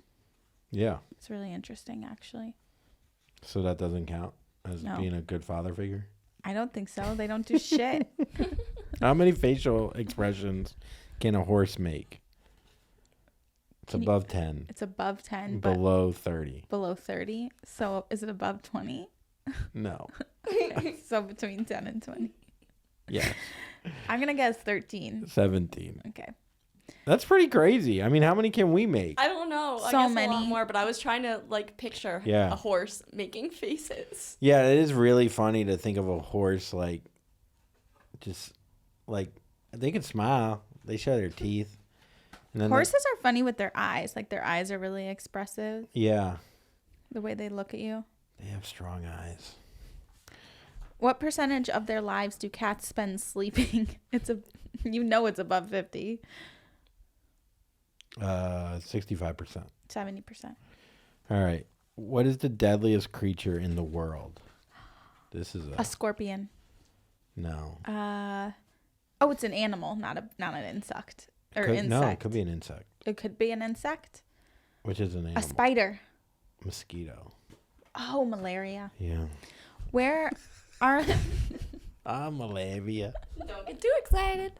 Yeah. It's really interesting, actually. So that doesn't count as No. being a good father figure. I don't think so. They don't do shit. How many facial expressions can a horse make? It's above 10. It's above 10, but Below 30. below 30. So is it above 20? No. Okay, so between 10 and 20. Yeah. I'm going to guess 13. 17. Okay. That's pretty crazy. I mean, how many can we make? I don't know. I So guess a many. lot more, but I was trying to like picture Yeah. a horse making faces. Yeah, it is really funny to think of a horse like just like they can smile. They show their teeth. And then Horses are funny with their eyes. Like their eyes are really expressive. yeah, The way they look at you. they have strong eyes. What percentage of their lives do cats spend sleeping? It's above 50. 65%. 70%. All right. What is the deadliest creature in the world? This is A scorpion. no. Oh, it's an animal, not an insect. Or insect. No, it could be an insect. It could be an insect. Which is an animal? A spider. Mosquito. Oh, malaria. Yeah. Where are Malaria. Don't get too excited.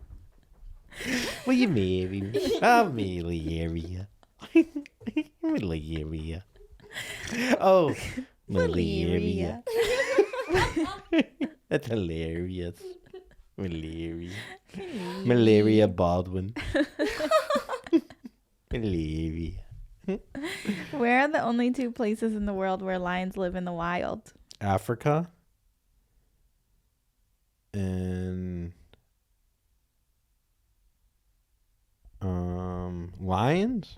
Will you marry me? Malaria. Malaria. Oh, malaria. That's hilarious. Malaria. Malaria Baldwin. Malaria. Where are the only two places in the world where lions live in the wild? Africa. And lions,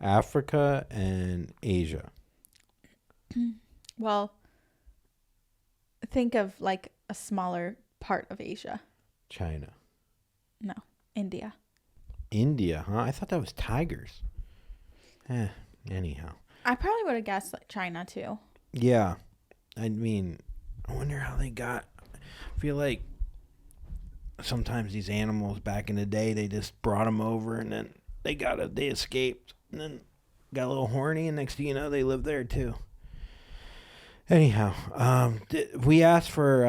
Africa, and Asia. Well, think of like a smaller part of Asia. China. No, India. India, huh? I thought that was tigers. Anyhow. I probably would have guessed like China too. Yeah. I mean, I wonder how they got. I feel like sometimes these animals back in the day, they just brought them over and then they escaped and then got a little horny and next thing you know, they live there too. Anyhow, we asked for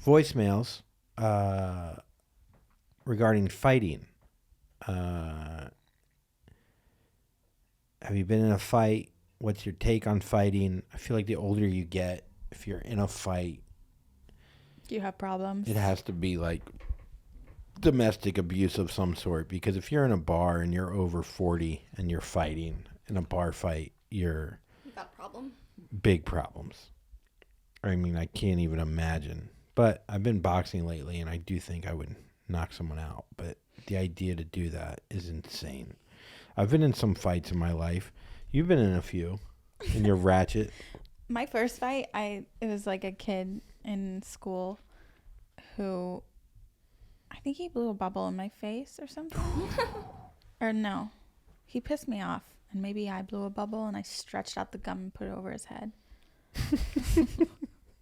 voicemails regarding fighting. Have you been in a fight? What's your take on fighting? I feel like the older you get, if you're in a fight, Do you have problems? it has to be like domestic abuse of some sort. Because if you're in a bar and you're over 40 and you're fighting in a bar fight, you're That problem. big problems. I mean, I can't even imagine. But I've been boxing lately, and I do think I would knock someone out. But the idea to do that is insane. I've been in some fights in my life. You've been in a few. And you're ratchet. My first fight, it was like a kid in school who, I think he blew a bubble in my face or something. Or no, he pissed me off, and maybe I blew a bubble and I stretched out the gum and put it over his head.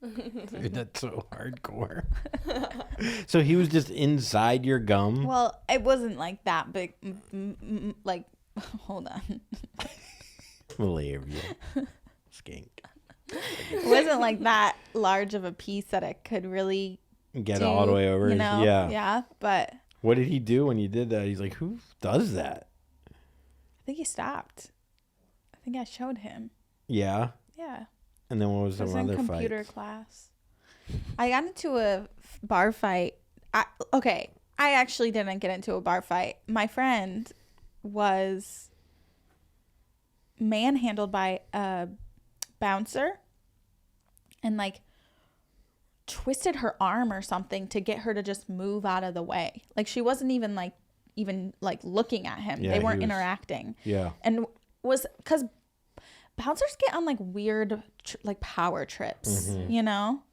Dude, that's so hardcore. So he was just inside your gum? Well, it wasn't like that big. Like, hold on. Malaria. Skank. It wasn't like that large of a piece that it could really Get all the way over you his, know? yeah. Yeah, but What did he do when you did that? He's like, who does that? I think he stopped. I think I showed him. Yeah. Yeah. And then what was It some was in other computer fight? class. I got into a bar fight. I actually didn't get into a bar fight. My friend was manhandled by a bouncer and like twisted her arm or something to get her to just move out of the way. Like she wasn't even looking at him. Yeah, they he weren't was- interacting. Yeah. And was because bouncers get on like weird like power trips, you know?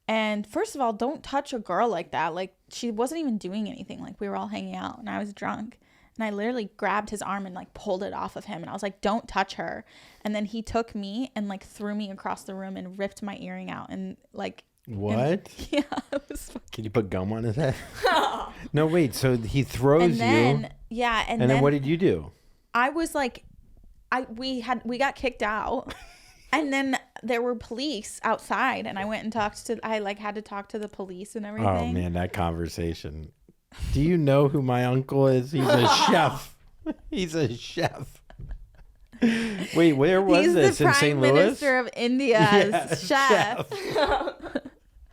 And first of all, don't touch a girl like that. Like she wasn't even doing anything. Like we were all hanging out and I was drunk. And I literally grabbed his arm and like pulled it off of him. And I was like, don't touch her. And then he took me and like threw me across the room and ripped my earring out. And like, What? yeah, it was fucking. Can you put gum on his head? No, wait. So he throws And then, you. yeah. And And then what did you do? I was like, we got kicked out. And then there were police outside, and I went and had to talk to the police and everything. Oh man, that conversation. Do you know who my uncle is? He's a chef. He's a chef. Wait, where was He's this? the In St. Prime Louis? Minister of India's chef.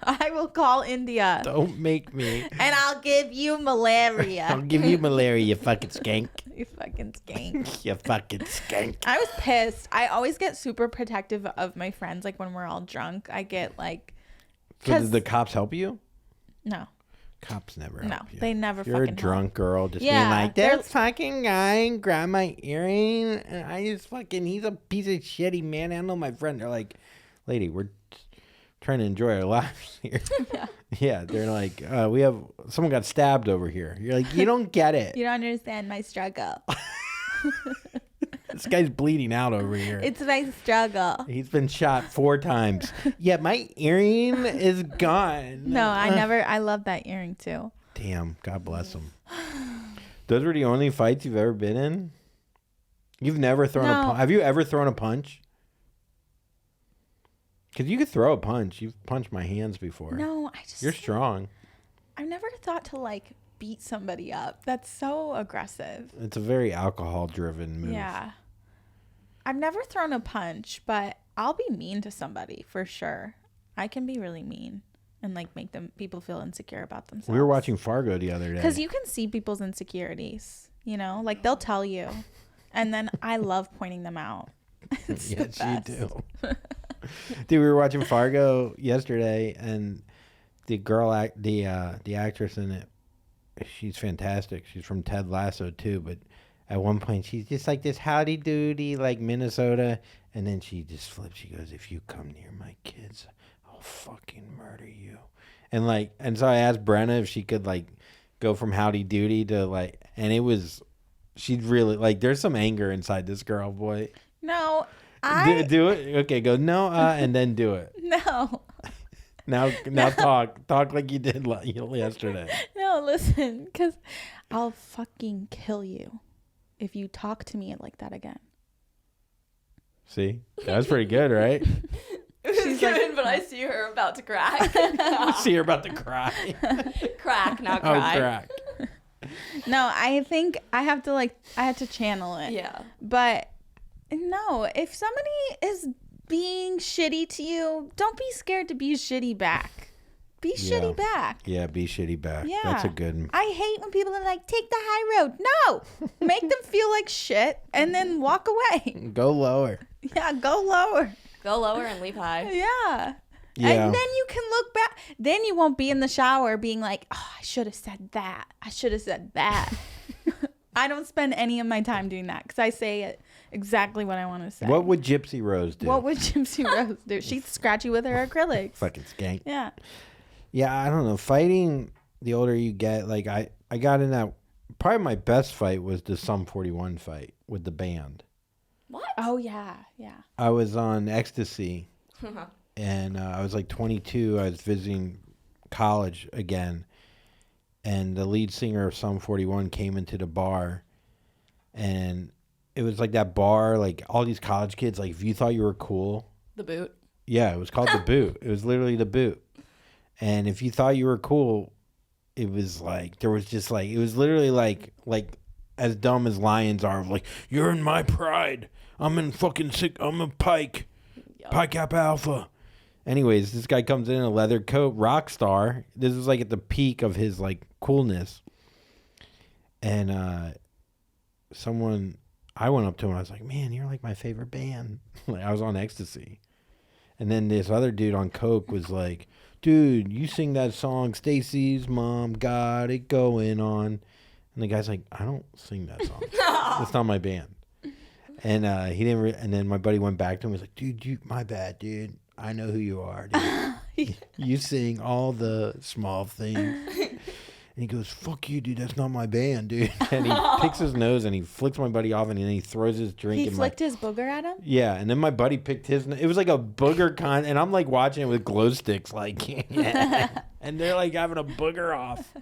I will call India. Don't make me. And I'll give you malaria. I'll give you malaria, you fucking skank. You fucking skank. You fucking skank. I was pissed. I always get super protective of my friends. Like when we're all drunk, I get like. So did the cops help you? No. Cops never help No, you. they never You're a fucking drunk girl just being Yeah, like, they're- that fucking guy grabbed my earring and I just fucking, he's a piece of shit. He manhandled my friend. They're like, lady, we're trying to enjoy our lives here. Yeah, they're like, someone got stabbed over here. You're like, you don't get it. You don't understand my struggle. This guy's bleeding out over here. It's my struggle. He's been shot 4 times. Yeah, my earring is gone. No, I love that earring too. Damn, God bless him. Those were the only fights you've ever been in? You've never thrown a No. punch? Have you ever thrown a punch? Because you could throw a punch. You've punched my hands before. No, You're strong. I've never thought to like beat somebody up. That's so aggressive. It's a very alcohol-driven move. Yeah. I've never thrown a punch, but I'll be mean to somebody for sure. I can be really mean and like make people feel insecure about themselves. We were watching Fargo the other day. Because you can see people's insecurities, you know, like they'll tell you, and then I love pointing them out. It's the Yes, you best. do. Dude, we were watching Fargo yesterday, and the girl, the actress in it, she's fantastic. She's from Ted Lasso too, but at one point she's just like this howdy doody, like Minnesota, and then she just flips. She goes, "If you come near my kids, I'll fucking murder you." And so I asked Brenna if she could like go from howdy doody to like, and it was, she'd really like. There's some anger inside this girl, boy. No, Do it. Okay, go no, and then do it. No. Now talk like you did yesterday. No, listen, because I'll fucking kill you if you talk to me like that again. See, that was pretty good, right? It was good, like- but I see her about to crack. See her about to cry. Crack, not Oh, cry. crack. No, I think I have to channel it. Yeah. But no, if somebody is being shitty to you, don't be scared to be shitty back. Be shitty back. Yeah, be shitty back. Yeah. That's a good. I hate when people are like, take the high road. No, make them feel like shit and then walk away. Go lower. Yeah, go lower. Go lower and leave high. Yeah. Yeah. And then you can look back. Then you won't be in the shower being like, oh, I should have said that. I should have said that. I don't spend any of my time doing that because I say it exactly what I want to say. What would Gypsy Rose do? What would Gypsy Rose do? She'd scratch you with her acrylics. Fucking skank. Yeah. Yeah, I don't know. Fighting, the older you get, like I got in that. Probably my best fight was the Sum 41 fight with the band. What? Oh, yeah. Yeah. I was on ecstasy. And I was like 22. I was visiting college again. And the lead singer of Sum 41 came into the bar. And it was like that bar, like all these college kids, like if you thought you were cool. The boot. Yeah, it was called The Boot. It was literally The Boot. And if you thought you were cool, it was like, there was just like, it was literally like as dumb as lions are. Like, you're in my pride. I'm in fucking sick. I'm a Pike. Yep. Pi Kappa Alpha. Anyways, this guy comes in a leather coat, rock star. This is like at the peak of his like coolness. And I went up to him and I was like, man, you're like my favorite band. Like, I was on ecstasy. And then this other dude on coke was like, dude, you sing that song, Stacy's Mom Got It Going On. And the guy's like, I don't sing that song. It's not my band. And he didn't. And then my buddy went back to him. He was like, dude, my bad, dude. I know who you are, dude. You sing all the small things. And he goes, fuck you, dude. That's not my band, dude. And he picks his nose and he flicks my buddy off and then he throws his drink He in flicked his booger at him? Yeah, and then my buddy picked his. It was like a booger and I'm like watching it with glow sticks, like, and they're like having a booger off.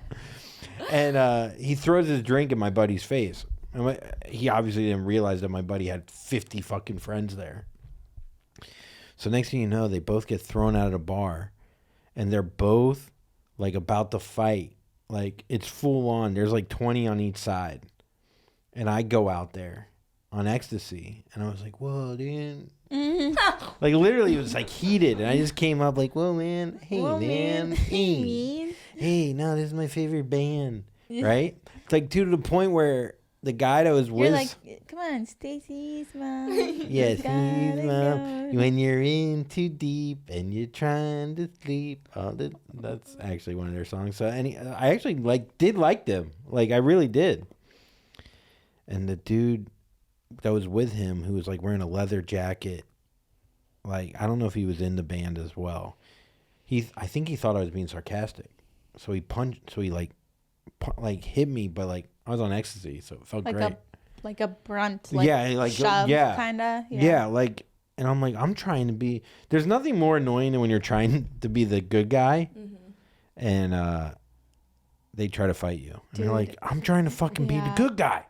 And he throws his drink in my buddy's face. And he obviously didn't realize that my buddy had 50 fucking friends there. So next thing you know, they both get thrown out of the bar, and they're both like about to fight. Like it's full on. There's like 20 on each side, and I go out there on ecstasy, and I was like, "Whoa, dude!" Like literally, it was like heated, and I just came up like, "Whoa, man! Hey, man! Hey, no, this is my favorite band." Right? It's like to the point where the guy that was with, You're like, come on, Stacy's mom. yes, Gotta he's mom. go. When you're in too deep and you're trying to sleep. Oh, that's actually one of their songs. So I actually did like them. Like I really did. And the dude that was with him, who was like wearing a leather jacket, like I don't know if he was in the band as well. I think he thought I was being sarcastic. So he hit me, but like I was on ecstasy, so it felt Like great. like a brunt, like shove, kind of. Yeah, like, and I'm like, I'm trying to be. There's nothing more annoying than when you're trying to be the good guy, and they try to fight you. And you're like, I'm trying to fucking be the good guy.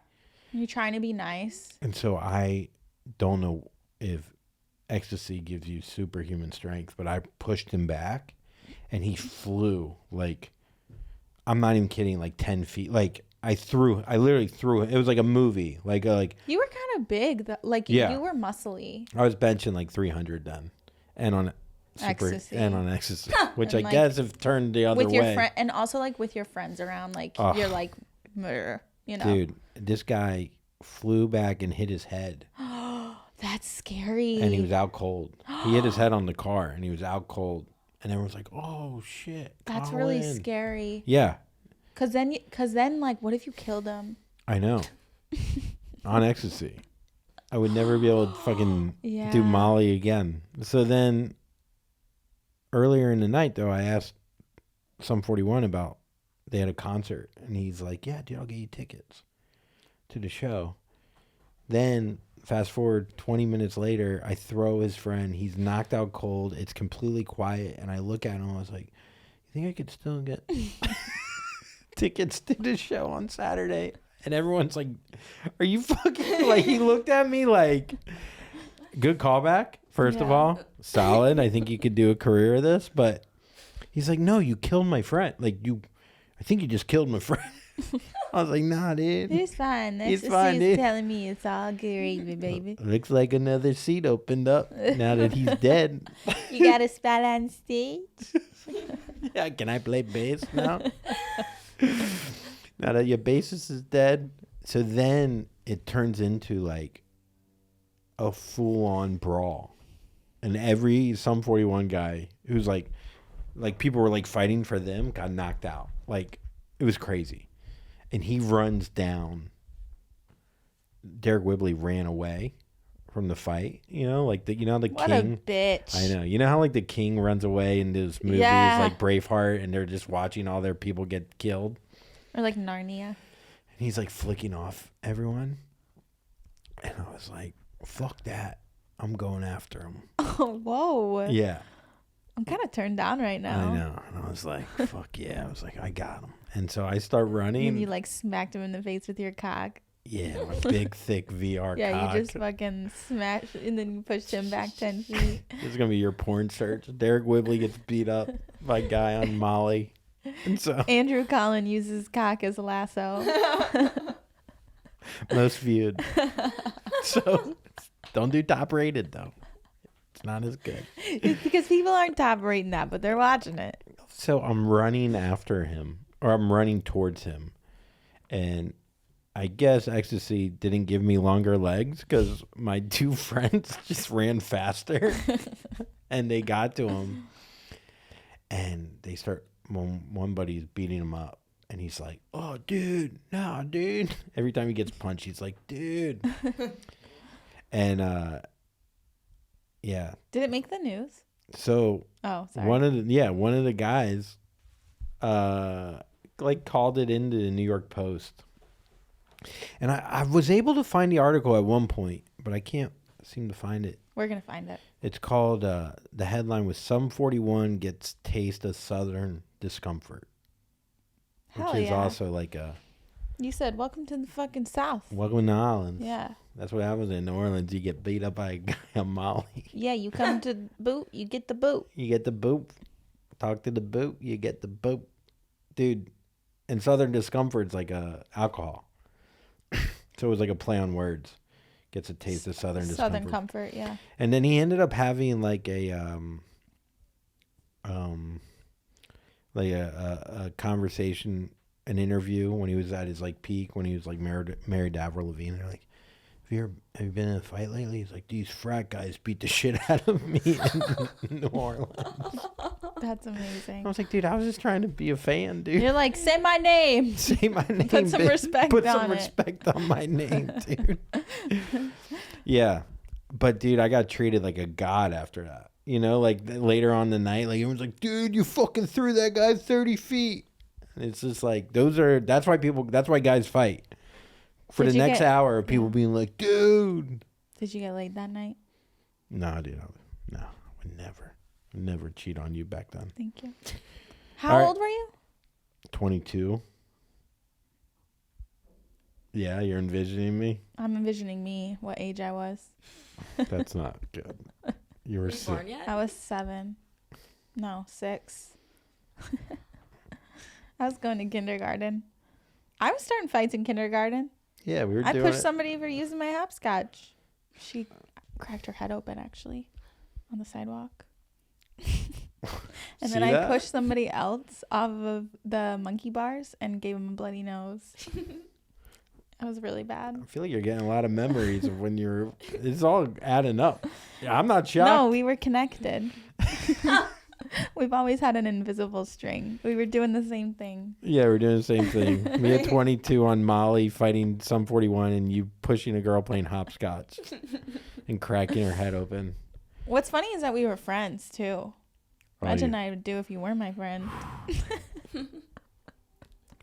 You're trying to be nice. And so I don't know if ecstasy gives you superhuman strength, but I pushed him back, and he flew like. I'm not even kidding, like 10 feet. Like, I literally threw it. It was like a movie. Like You were kind of big. You were muscly. I was benching like 300 then. And on Ecstasy. Which And I guess have turned the other with your way. and also like with your friends around, like you're like, murder, you know. Dude, this guy flew back and hit his head. That's scary. And he was out cold. He hit his head on the car, and he was out cold. And everyone's like, "Oh shit, That's Collin." really scary. Yeah, Cause then, like, what if you killed him? I know. On ecstasy, I would never be able to fucking do Molly again. So then, earlier in the night, though, I asked Sum 41 about they had a concert, and he's like, "Yeah, dude, I'll get you tickets to the show." Then fast forward 20 minutes later, I throw his friend. He's knocked out cold. It's completely quiet. And I look at him. I was like, you think I could still get tickets to the show on Saturday? And everyone's like, are you fucking... Like, he looked at me like, good callback, first of all. Solid. I think you could do a career of this. But he's like, no, you killed my friend. Like, I think you just killed my friend. I was like, nah, dude. He's fine. He's fine, dude. Telling me it's all gravy, baby. Looks like another seat opened up now that he's dead. You got a spot on stage? Yeah, can I play bass now? Now that your bassist is dead. So then it turns into like a full-on brawl. And every Sum 41 guy who's like people were like fighting for them got knocked out. Like, it was crazy. And he runs down. Derek Whibley ran away from the fight. You know, like the What king. a bitch. I know. You know how like the king runs away in those movies like Braveheart, and they're just watching all their people get killed. Or like Narnia. And he's like flicking off everyone. And I was like, fuck that. I'm going after him. Oh, whoa. Yeah. I'm kind of turned down right now. I know. And I was like, fuck yeah. I was like, I got him. And so I start running. And you like smacked him in the face with your cock. Yeah, my big, thick VR cock. Yeah, you just fucking smashed, and then you pushed him back 10 feet. This is going to be your porn search. Derek Whibley gets beat up by a guy on Molly. And so Andrew Collin uses cock as a lasso. most viewed. So don't do top rated, though. It's not as good. It's because people aren't top rating that, but they're watching it. So I'm running after him, or I'm running towards him. And I guess ecstasy didn't give me longer legs because my two friends just ran faster. And they got to him. And they start, one buddy's beating him up. And he's like, oh, dude, nah, dude. Every time he gets punched, he's like, dude. And, yeah. Did it make the news? So Oh, sorry. one of the guys like called it into the New York Post. And I was able to find the article at one point, but I can't seem to find it. We're going to find it. It's called, the headline was Sum 41 Gets Taste of Southern Discomfort. Hell Which is yeah. also like a You said, welcome to the fucking South. Welcome to New Orleans. Yeah. That's what happens in New Orleans. You get beat up by a guy on Molly. Yeah, you come to boot, you get the boot. You get the boot. Talk to the boot. You get the boot. Dude, and Southern Discomfort's like alcohol. So it was like a play on words. Gets a taste of Southern Discomfort. Southern Comfort, yeah. And then he ended up having like a conversation, an interview when he was at his like peak, when he was like married to Avril Lavigne. They're like, have you been in a fight lately? He's like, these frat guys beat the shit out of me in New Orleans. That's amazing. I was like, dude, I was just trying to be a fan, dude. You're like, say my name. Say my name. Put some bitch. respect Put on some it. respect on my name, dude. Yeah. But, dude, I got treated like a god after that. You know, like later on the night, like everyone's like, dude, you fucking threw that guy 30 feet. And it's just like, that's why guys fight. For Did the you next get- hour of people being like, dude. Did you get laid that night? No, dude. No, I would never cheat on you back then. Thank you. All How right. old were you? 22. Yeah, you're envisioning me? I'm envisioning me, what age I was. That's not good. You were Were you sick. born yet? I was 7. No, 6. I was going to kindergarten. I was starting fights in kindergarten. Yeah, we were I doing pushed it. somebody for using my hopscotch. She cracked her head open, actually, on the sidewalk. And See then I that? pushed somebody else off of the monkey bars and gave him a bloody nose. It was really bad. I feel like you're getting a lot of memories of when you're. It's all adding up. Yeah, I'm not shocked. No, we were connected. We've always had an invisible string. We were doing the same thing. Yeah, we're doing the same thing. Me at 22 on Molly fighting some 41, and you pushing a girl playing hopscotch and cracking her head open. What's funny is that we were friends, too. Oh, Imagine you I would do if you were my friend.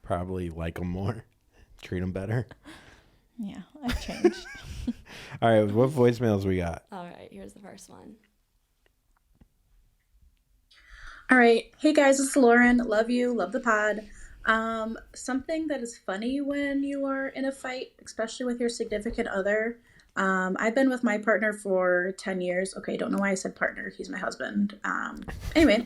probably like them more, treat them better. Yeah, I've changed. All right, what voicemails we got? All right, here's the first one. All right. Hey guys, it's Lauren. Love you. Love the pod. Something that is funny when you are in a fight, especially with your significant other. I've been with my partner for 10 years. Okay, don't know why I said partner. He's my husband. Anyway,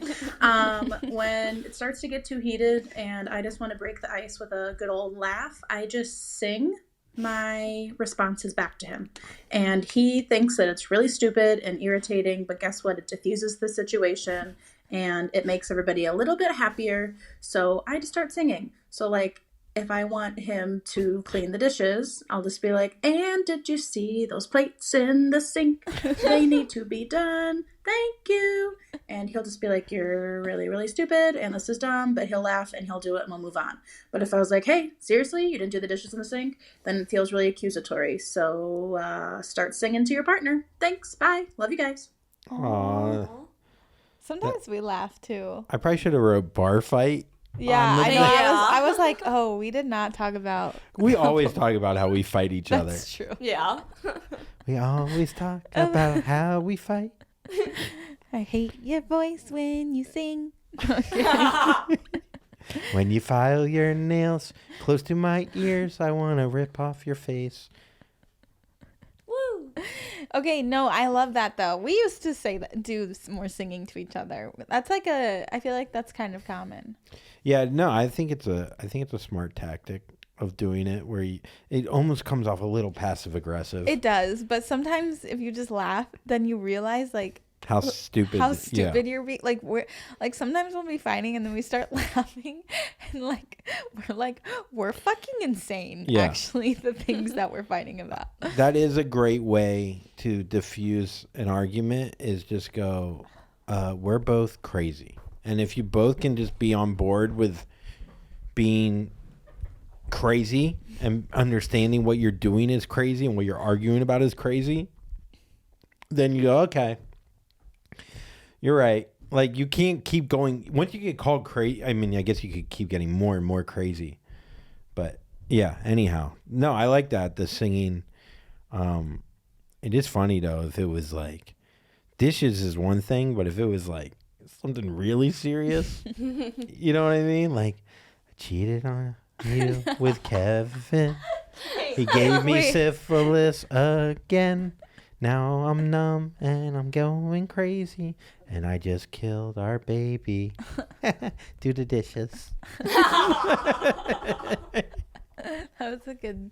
when it starts to get too heated and I just want to break the ice with a good old laugh, I just sing my responses back to him. And he thinks that it's really stupid and irritating, but guess what? It diffuses the situation and it makes everybody a little bit happier. So I just start singing. So like, if I want him to clean the dishes, I'll just be like, and did you see those plates in the sink? They need to be done. Thank you. And he'll just be like, you're really, really stupid and this is dumb, but he'll laugh and he'll do it and we'll move on. But if I was like, hey, seriously, you didn't do the dishes in the sink, then it feels really accusatory. So start singing to your partner. Thanks. Bye. Love you guys. Aw. Sometimes we laugh, too. I probably should have wrote bar fight. Yeah, On the I know. Yeah. I was like, oh, we did not talk about. We always talk about how we fight each other. That's true. Yeah. We always talk about how we fight. I hate your voice when you sing. When you file your nails close to my ears, I want to rip off your face. Woo. Okay, no, I love that though. We used to say that, do more singing to each other. That's like I feel like that's kind of common. Yeah, no, I think it's a smart tactic of doing it where it almost comes off a little passive aggressive. It does, but sometimes if you just laugh, then you realize like How stupid. Yeah. you're being. Like sometimes we'll be fighting and then we start laughing and we're fucking insane. Yeah. Actually, the things that we're fighting about. That is a great way to diffuse an argument is just go, we're both crazy. And if you both can just be on board with being crazy and understanding what you're doing is crazy and what you're arguing about is crazy, then you go, okay, you're right. Like, you can't keep going. Once you get called crazy, I mean, I guess you could keep getting more and more crazy. But, yeah, anyhow. No, I like that, the singing. It is funny, though, if it was, like, dishes is one thing, but if it was, like, something really serious, you know what I mean? Like, I cheated on you with Kevin. He gave me Wait. syphilis again. Now I'm numb and I'm going crazy. And I just killed our baby. Do the dishes. That was a good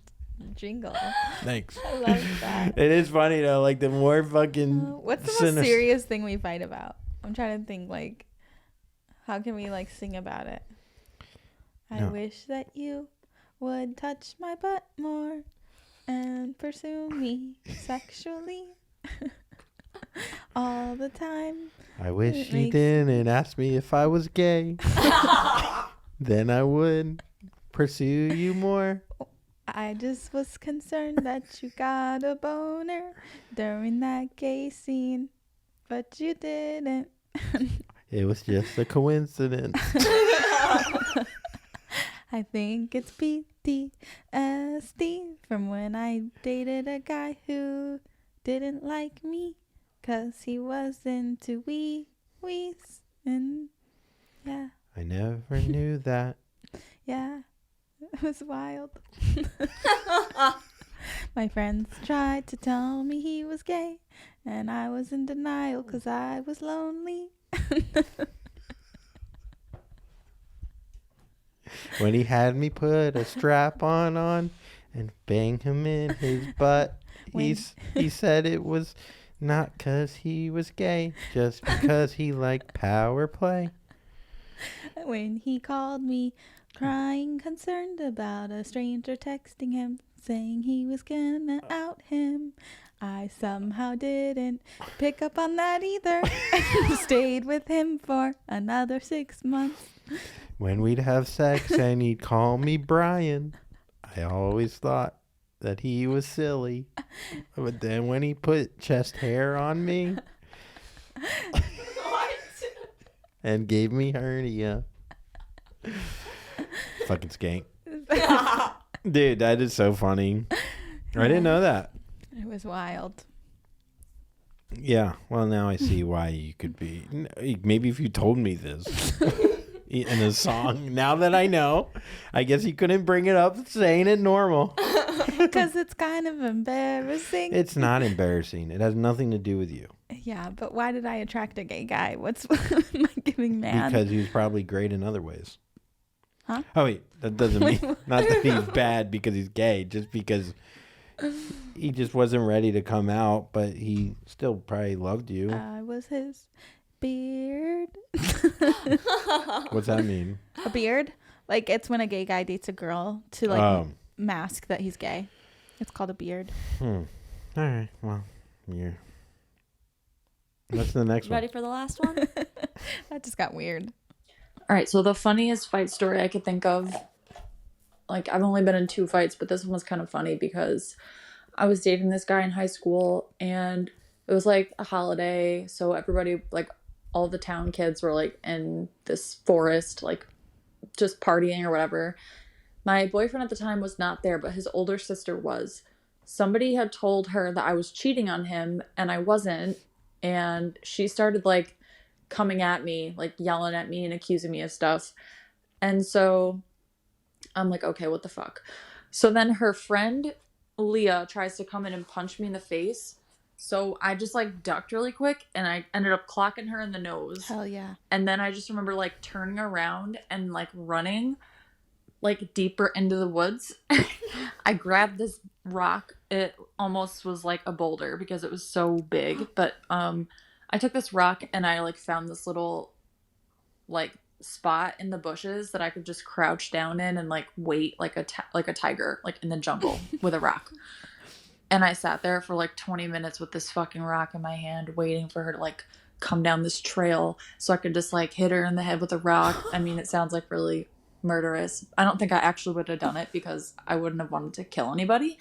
jingle. Thanks. I love that. It is funny though. Like the more fucking. What's the most sinister- serious thing we fight about? I'm trying to think, like, how can we, like, sing about it? I No. wish that you would touch my butt more and pursue me sexually all the time. I wish It you makes- didn't ask me if I was gay. Then I would pursue you more. I just was concerned that you got a boner during that gay scene, but you didn't. It was just a coincidence. I think it's PTSD from when I dated a guy who didn't like me 'cause he was into wee-wees. And yeah, I never knew that. yeah, it was wild. My friends tried to tell me he was gay, and I was in denial 'cause I was lonely. When he had me put a strap on and bang him in his butt, he said it was not 'cause he was gay, just because he liked power play. When he called me crying, concerned about a stranger texting him, saying he was gonna out him. I somehow didn't pick up on that either. Stayed with him for another 6 months. When we'd have sex and he'd call me Brian, I always thought that he was silly. But then when he put chest hair on me and gave me hernia. Fucking skank. Dude, that is so funny. I didn't know that. It was wild. Yeah, well, now I see why you could be. Maybe if you told me this in a song, now that I know, I guess you couldn't bring it up saying it normal. Because it's kind of embarrassing. It's not embarrassing. It has nothing to do with you. Yeah, but why did I attract a gay guy? What's am I giving mad? Because he was probably great in other ways. Huh? Oh, wait. That doesn't mean, not that he's bad because he's gay, just because he just wasn't ready to come out, but he still probably loved you. I was his beard. What's that mean? A beard? Like, it's when a gay guy dates a girl to, like, mask that he's gay. It's called a beard. All right. Well, yeah. What's the next one? Ready for the last one? That just got weird. All right, so the funniest fight story I could think of, like, I've only been in 2 fights, but this one was kind of funny because I was dating this guy in high school, and it was, like, a holiday, so everybody, like, all the town kids were, like, in this forest, like, just partying or whatever. My boyfriend at the time was not there, but his older sister was. Somebody had told her that I was cheating on him, and I wasn't, and she started, like, coming at me, like yelling at me and accusing me of stuff. And so I'm like, okay, what the fuck? So then her friend Leah tries to come in and punch me in the face. So I just like ducked really quick and I ended up clocking her in the nose. Hell yeah. And then I just remember like turning around and like running like deeper into the woods. I grabbed this rock. It almost was like a boulder because it was so big. But I took this rock and I like found this little like spot in the bushes that I could just crouch down in and like wait like a tiger like in the jungle with a rock. And I sat there for like 20 minutes with this fucking rock in my hand waiting for her to like come down this trail so I could just like hit her in the head with a rock. I mean, it sounds like really murderous. I don't think I actually would have done it because I wouldn't have wanted to kill anybody.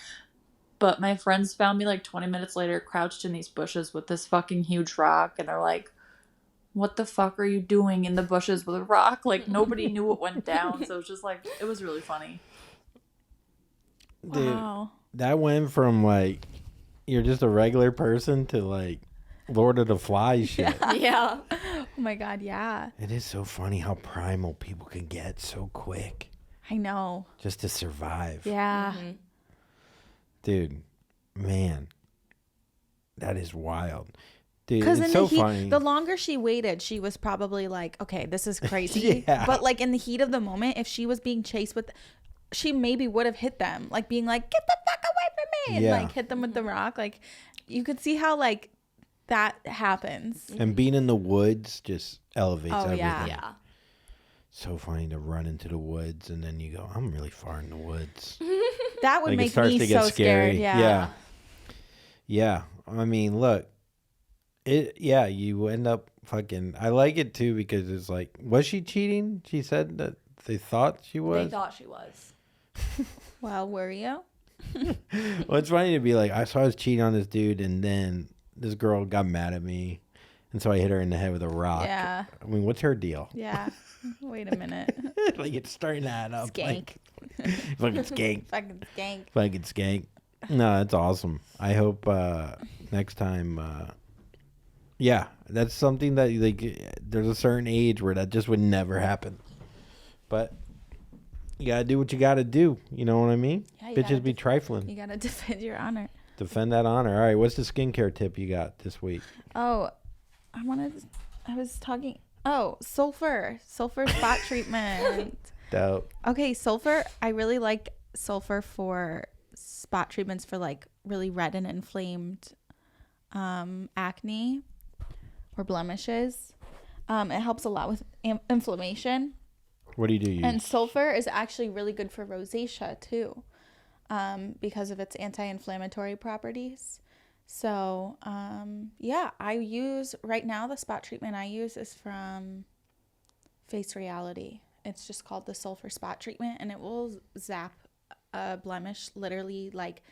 But my friends found me like 20 minutes later crouched in these bushes with this fucking huge rock. And they're like, what the fuck are you doing in the bushes with a rock? Like, nobody knew what went down. So it was just like, it was really funny. Dude, Wow. that went from like, you're just a regular person to like Lord of the Flies shit. Yeah. Oh my God, yeah. It is so funny how primal people can get so quick. I know. just to survive. Yeah. Dude, man, that is wild. Dude, Because it's in so the heat, funny. the longer she waited, she was probably like, okay, this is crazy. Yeah. But like in the heat of the moment, if she was being chased with, she maybe would have hit them, like being like, get the fuck away from me, and Yeah. like hit them with the rock. Like you could see how like that happens. And being in the woods just elevates everything. Yeah. So funny to run into the woods and then you go, I'm really far in the woods. That would Like, it make starts me to get so scary. scared. Yeah. Yeah. I mean, look, you end up fucking. I like it too because it's like, was she cheating? She said that they thought she was. They thought she was. Well, were you? Well, it's funny to be like, I was cheating on this dude, and then this girl got mad at me, and so I hit her in the head with a rock. Yeah. I mean, what's her deal? Yeah. Wait a minute. Like, it's starting to add up. Skank. Like, fucking skank. Fucking skank. Fucking skank. No, that's awesome. I hope next time. Yeah, that's something that like. There's a certain age where that just would never happen. But you gotta do what you gotta do. You know what I mean? Yeah, you gotta Bitches be trifling. You gotta defend your honor. Defend that honor. All right, what's the skincare tip you got this week? Oh, I was talking. Oh, sulfur spot treatment. Dope. Okay, sulfur. I really like sulfur for spot treatments for like really red and inflamed acne or blemishes. It helps a lot with inflammation. What do you use? And sulfur is actually really good for rosacea too, because of its anti-inflammatory properties. So, yeah, right now the spot treatment I use is from Face Reality. It's just called the sulfur spot treatment, and it will zap a blemish literally like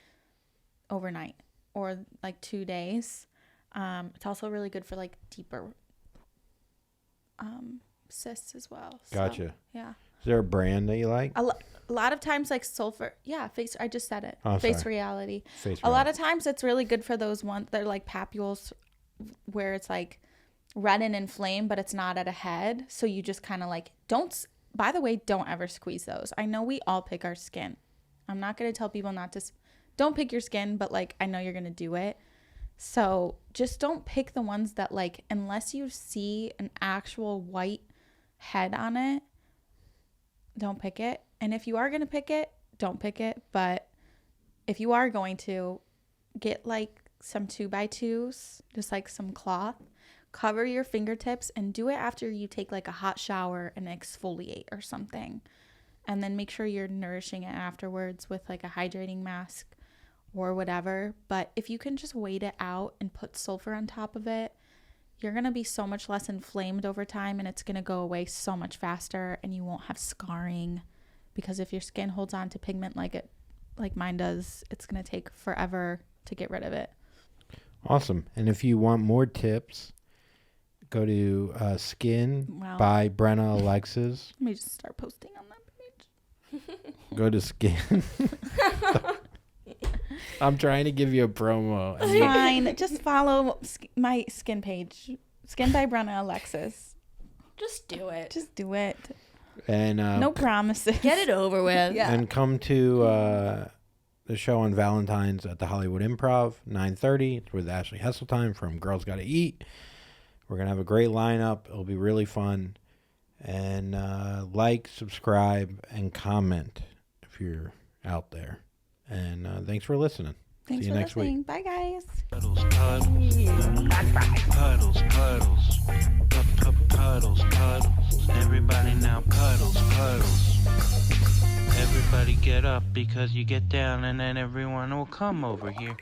overnight or like 2 days. It's also really good for like deeper cysts as well. So, Gotcha. yeah. Is there a brand that you like? A lot of times like sulfur, I just said it. Oh, Face sorry. Reality. Face A lot Reality. of times it's really good for those ones that are like papules where it's like red and inflamed, but it's not at a head. So you just kind of like by the way, don't ever squeeze those. I know we all pick our skin. I'm not going to tell people not to, don't pick your skin, but like I know you're going to do it. So just don't pick the ones that like, unless you see an actual white head on it, don't pick it. And if you are going to pick it, don't pick it. But if you are going to, get like some 2x2s, just like some cloth, cover your fingertips and do it after you take like a hot shower and exfoliate or something. And then make sure you're nourishing it afterwards with like a hydrating mask or whatever. But if you can just wait it out and put sulfur on top of it, you're going to be so much less inflamed over time, and it's going to go away so much faster, and you won't have scarring, because if your skin holds on to pigment like mine does, it's going to take forever to get rid of it. Awesome. And if you want more tips, go to Skin Wow. by Brenna Alexis. Let me just start posting on that page. Go to Skin. I'm trying to give you a promo. It's fine. Just follow my skin page. Skin by Brenna Alexis. Just do it. Just do it. And No promises. Get it over with. Yeah. and come to the show on Valentine's at the Hollywood Improv, 9:30. It's with Ashley Hesseltine from Girls Gotta Eat. We're gonna have a great lineup. It'll be really fun. And like, subscribe, and comment if you're out there. And thanks for listening. Thanks See you for next listening. week. Bye, guys. Puddles, puddles, puddles, puddles, puddles. Everybody now puddles, puddles. Everybody get up because you get down and then everyone will come over here.